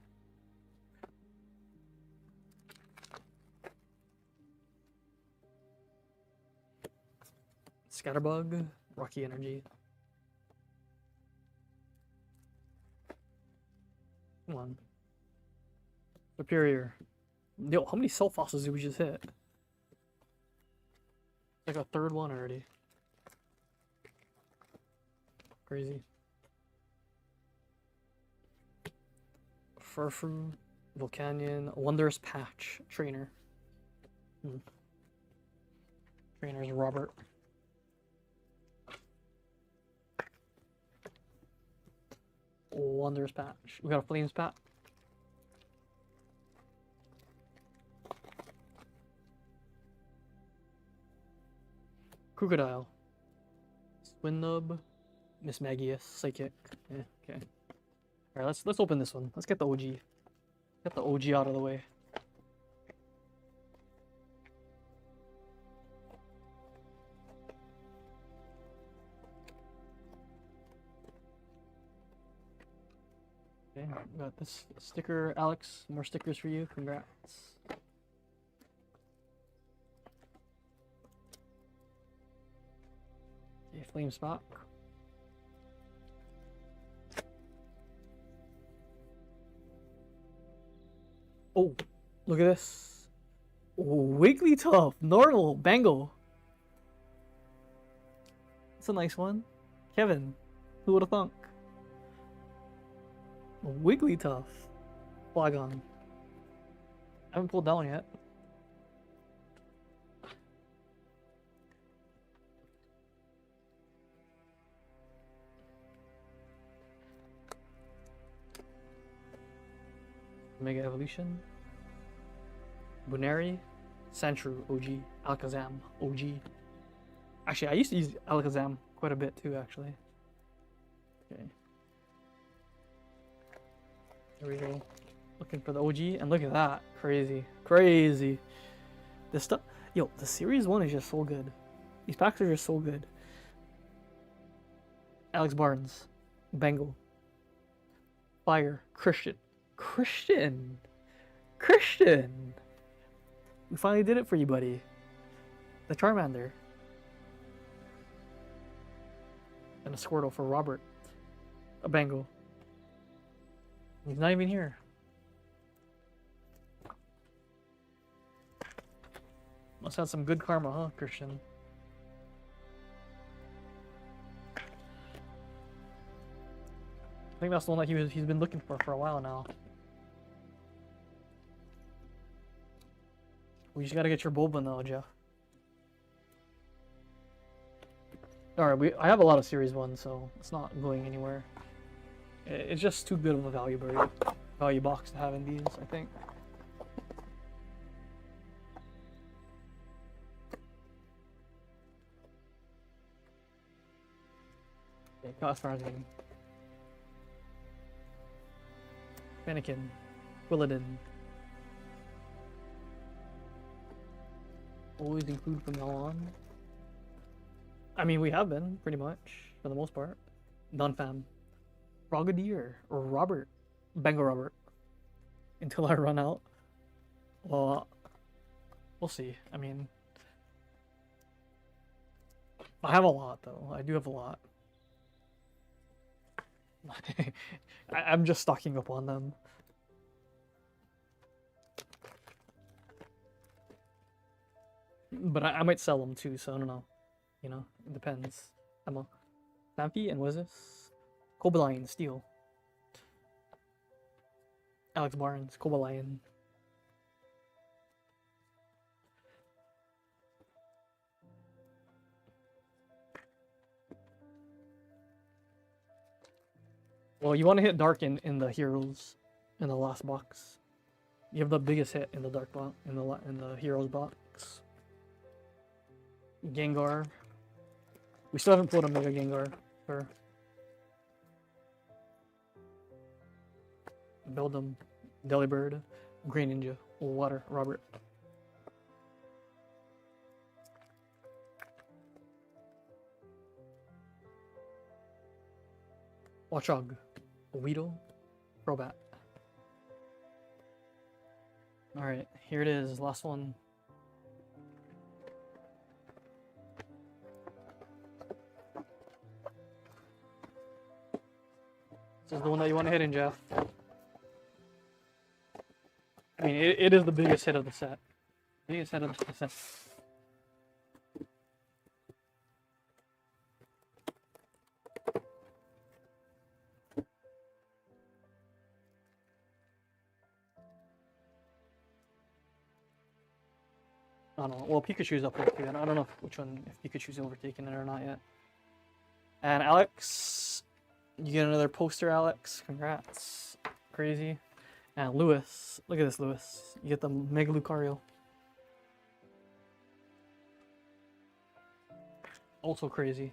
Scatterbug. Rocky energy. Come on. Superior. Yo, how many cell fossils did we just hit? Like a third one already. Crazy. Furfru, Volcanion, Wondrous Patch, Trainer. Trainer's Robert. Wondrous Patch. We got a Flames Patch. Crocodile. Swinub. Miss Magius. Psychic. Yeah, okay. Alright, let's open this one. Let's get the OG. Get the OG out of the way. Okay, got this sticker, Alex. More stickers for you. Congrats. Okay, Flame Spark. Oh, look at this. Wigglytuff, normal, Bango. That's a nice one. Kevin, who would have thunk? Wigglytuff. Flagon. I haven't pulled that one yet. Mega Evolution. Buneri. Sandshrew, OG. Alakazam, OG. Actually, I used to use Alakazam quite a bit too, actually. Okay. There we go. Looking for the OG, and look at that. Crazy. Crazy. This stuff. Yo, the Series 1 is just so good. These packs are just so good. Alex Barnes. Bengal. Fire. Christian. Christian! We finally did it for you, buddy. The Charmander. And a Squirtle for Robert. A Bengal. He's not even here. Must have some good karma, huh, Christian? I think that's the one that he's been looking for a while now. We just gotta get your Bulba now, Jeff. Alright, I have a lot of Series 1, so it's not going anywhere. It's just too good of a value box to have in these, I think. Okay, cost Farzing. Fennekin. Quilladin. Always include from now on. I mean, we have been, pretty much, for the most part. Non-fam. Frogadier. Or Robert. Bengal Robert. Until I run out. Well, we'll see. I mean, I have a lot, though. I do have a lot. I'm just stocking up on them. But I might sell them too, so I don't know. You know, it depends. Emma. Stampy, and what is this? Cobalion, Steel. Alex Barnes, Cobalion. Well, you want to hit Dark in the Heroes, in the last box. You have the biggest hit in the Dark box, in the Heroes box. Gengar. We still haven't pulled a Mega Gengar. Sure. Beldum, Delibird, Green Ninja, Water, Robert. Watchog, Weedle, Crobat. Alright, here it is, last one. This is the one that you want to hit in, Jeff. I mean, it is the biggest hit of the set. Biggest hit of the set. I don't know. Well, Pikachu's up there too. I don't know which one, if Pikachu's overtaken it or not yet. And Alex, you get another poster, Alex. Congrats. Crazy. And Lewis, look at this, Lewis. You get the Mega Lucario. Also crazy.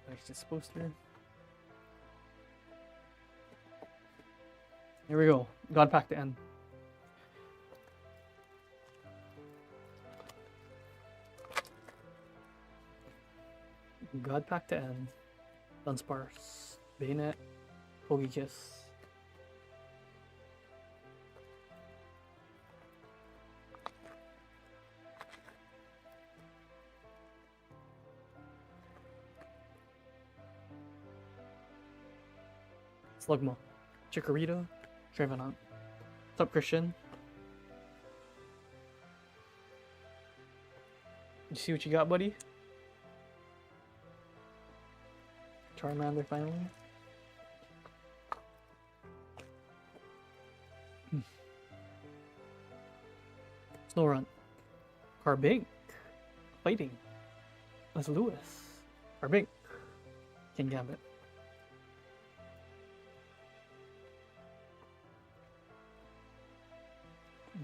There's this poster. Here we go. God Pack to end. God Pack to end. Dunsparce. Bayonet. Pokekiss. Slugma. Chikorita. Trevenant. What's up, Christian? You see what you got, buddy? Charmander finally. Snorunt. Carbink. Fighting. That's Lewis. Carbink. King Gambit.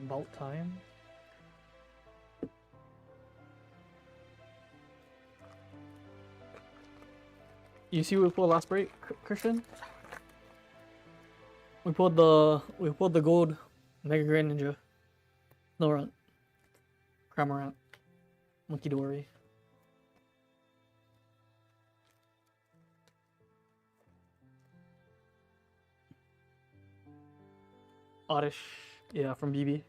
About time. You see what we pulled last break, Christian? We pulled the gold Mega Grand Ninja. Snorunt. Cramorant. Monkey Dory. Oddish. Yeah, from BB.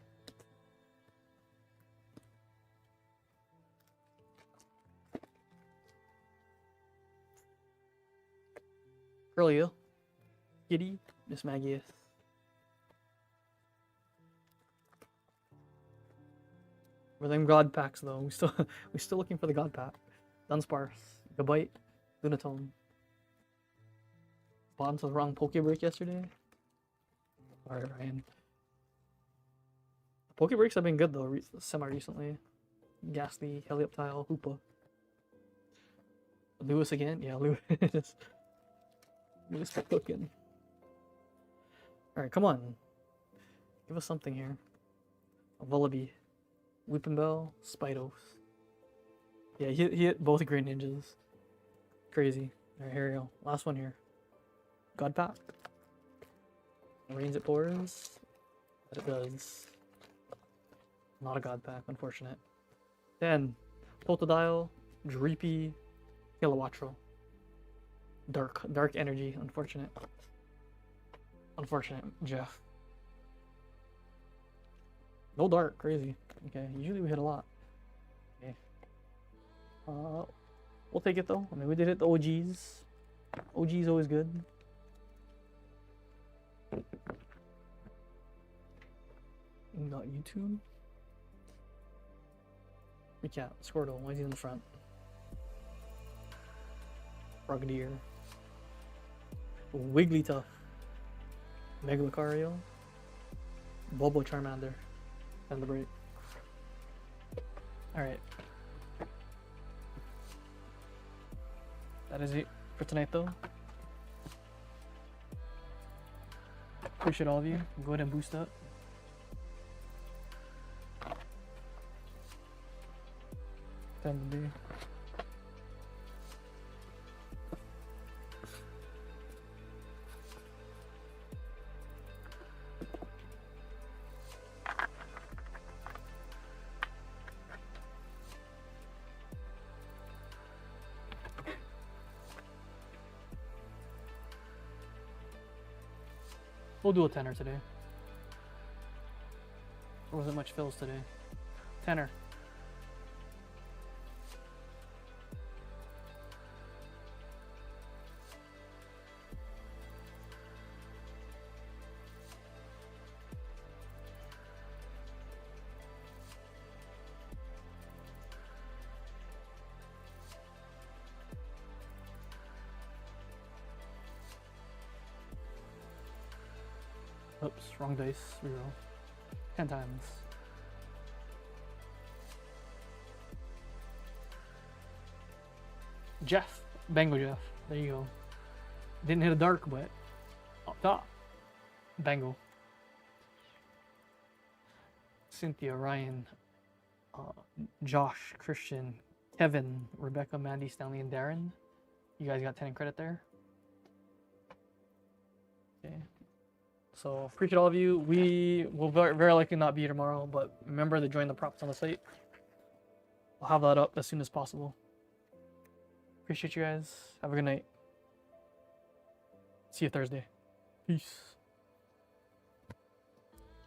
Curlio. Kitty. Miss Magius. For them God packs though, we're still looking for the God pack. Dunsparce. Gabite. Lunatone. Spawned to the wrong Pokebreak yesterday. Alright, Ryan. Pokebreaks have been good though, semi-recently. Ghastly, Helioptile, Hoopa. Lewis again? Yeah, Lewis. Lewis cooking. Alright, come on. Give us something here. A Vullaby. Weepinbell, Spidos. Yeah, he hit both Green Ninjas. Crazy. Alright, here we go. Last one here. God Pack. Rains it pours. But it does. Not a God Pack, unfortunate. Then, Totodile, Dreepy, Kilowattrel. Dark energy, unfortunate. Unfortunate, Jeff. No dark, crazy. Okay, usually we hit a lot. Okay. We'll take it though. I mean, we did it the OGs. OG's always good. Got YouTube. Recap. Squirtle. Why is he in the front? Frogadier. Wigglytuff. Mega Lucario. Bobo Charmander. And the break. Alright. That is it for tonight though. Appreciate all of you. Go ahead and boost up. Tend to be. We'll do a tenner today. There wasn't much fills today. Tenner. Oops, wrong dice. Reroll. 10 times. Jeff. Bango Jeff. There you go. Didn't hit a dark, but up top. Bango. Cynthia, Ryan, Josh, Christian, Kevin, Rebecca, Mandy, Stanley, and Darren. You guys got 10 in credit there. Okay. So appreciate all of you. We will very likely not be here tomorrow, but remember to join the props on the site. I'll have that up as soon as possible. Appreciate you guys. Have a good night. See you Thursday. Peace.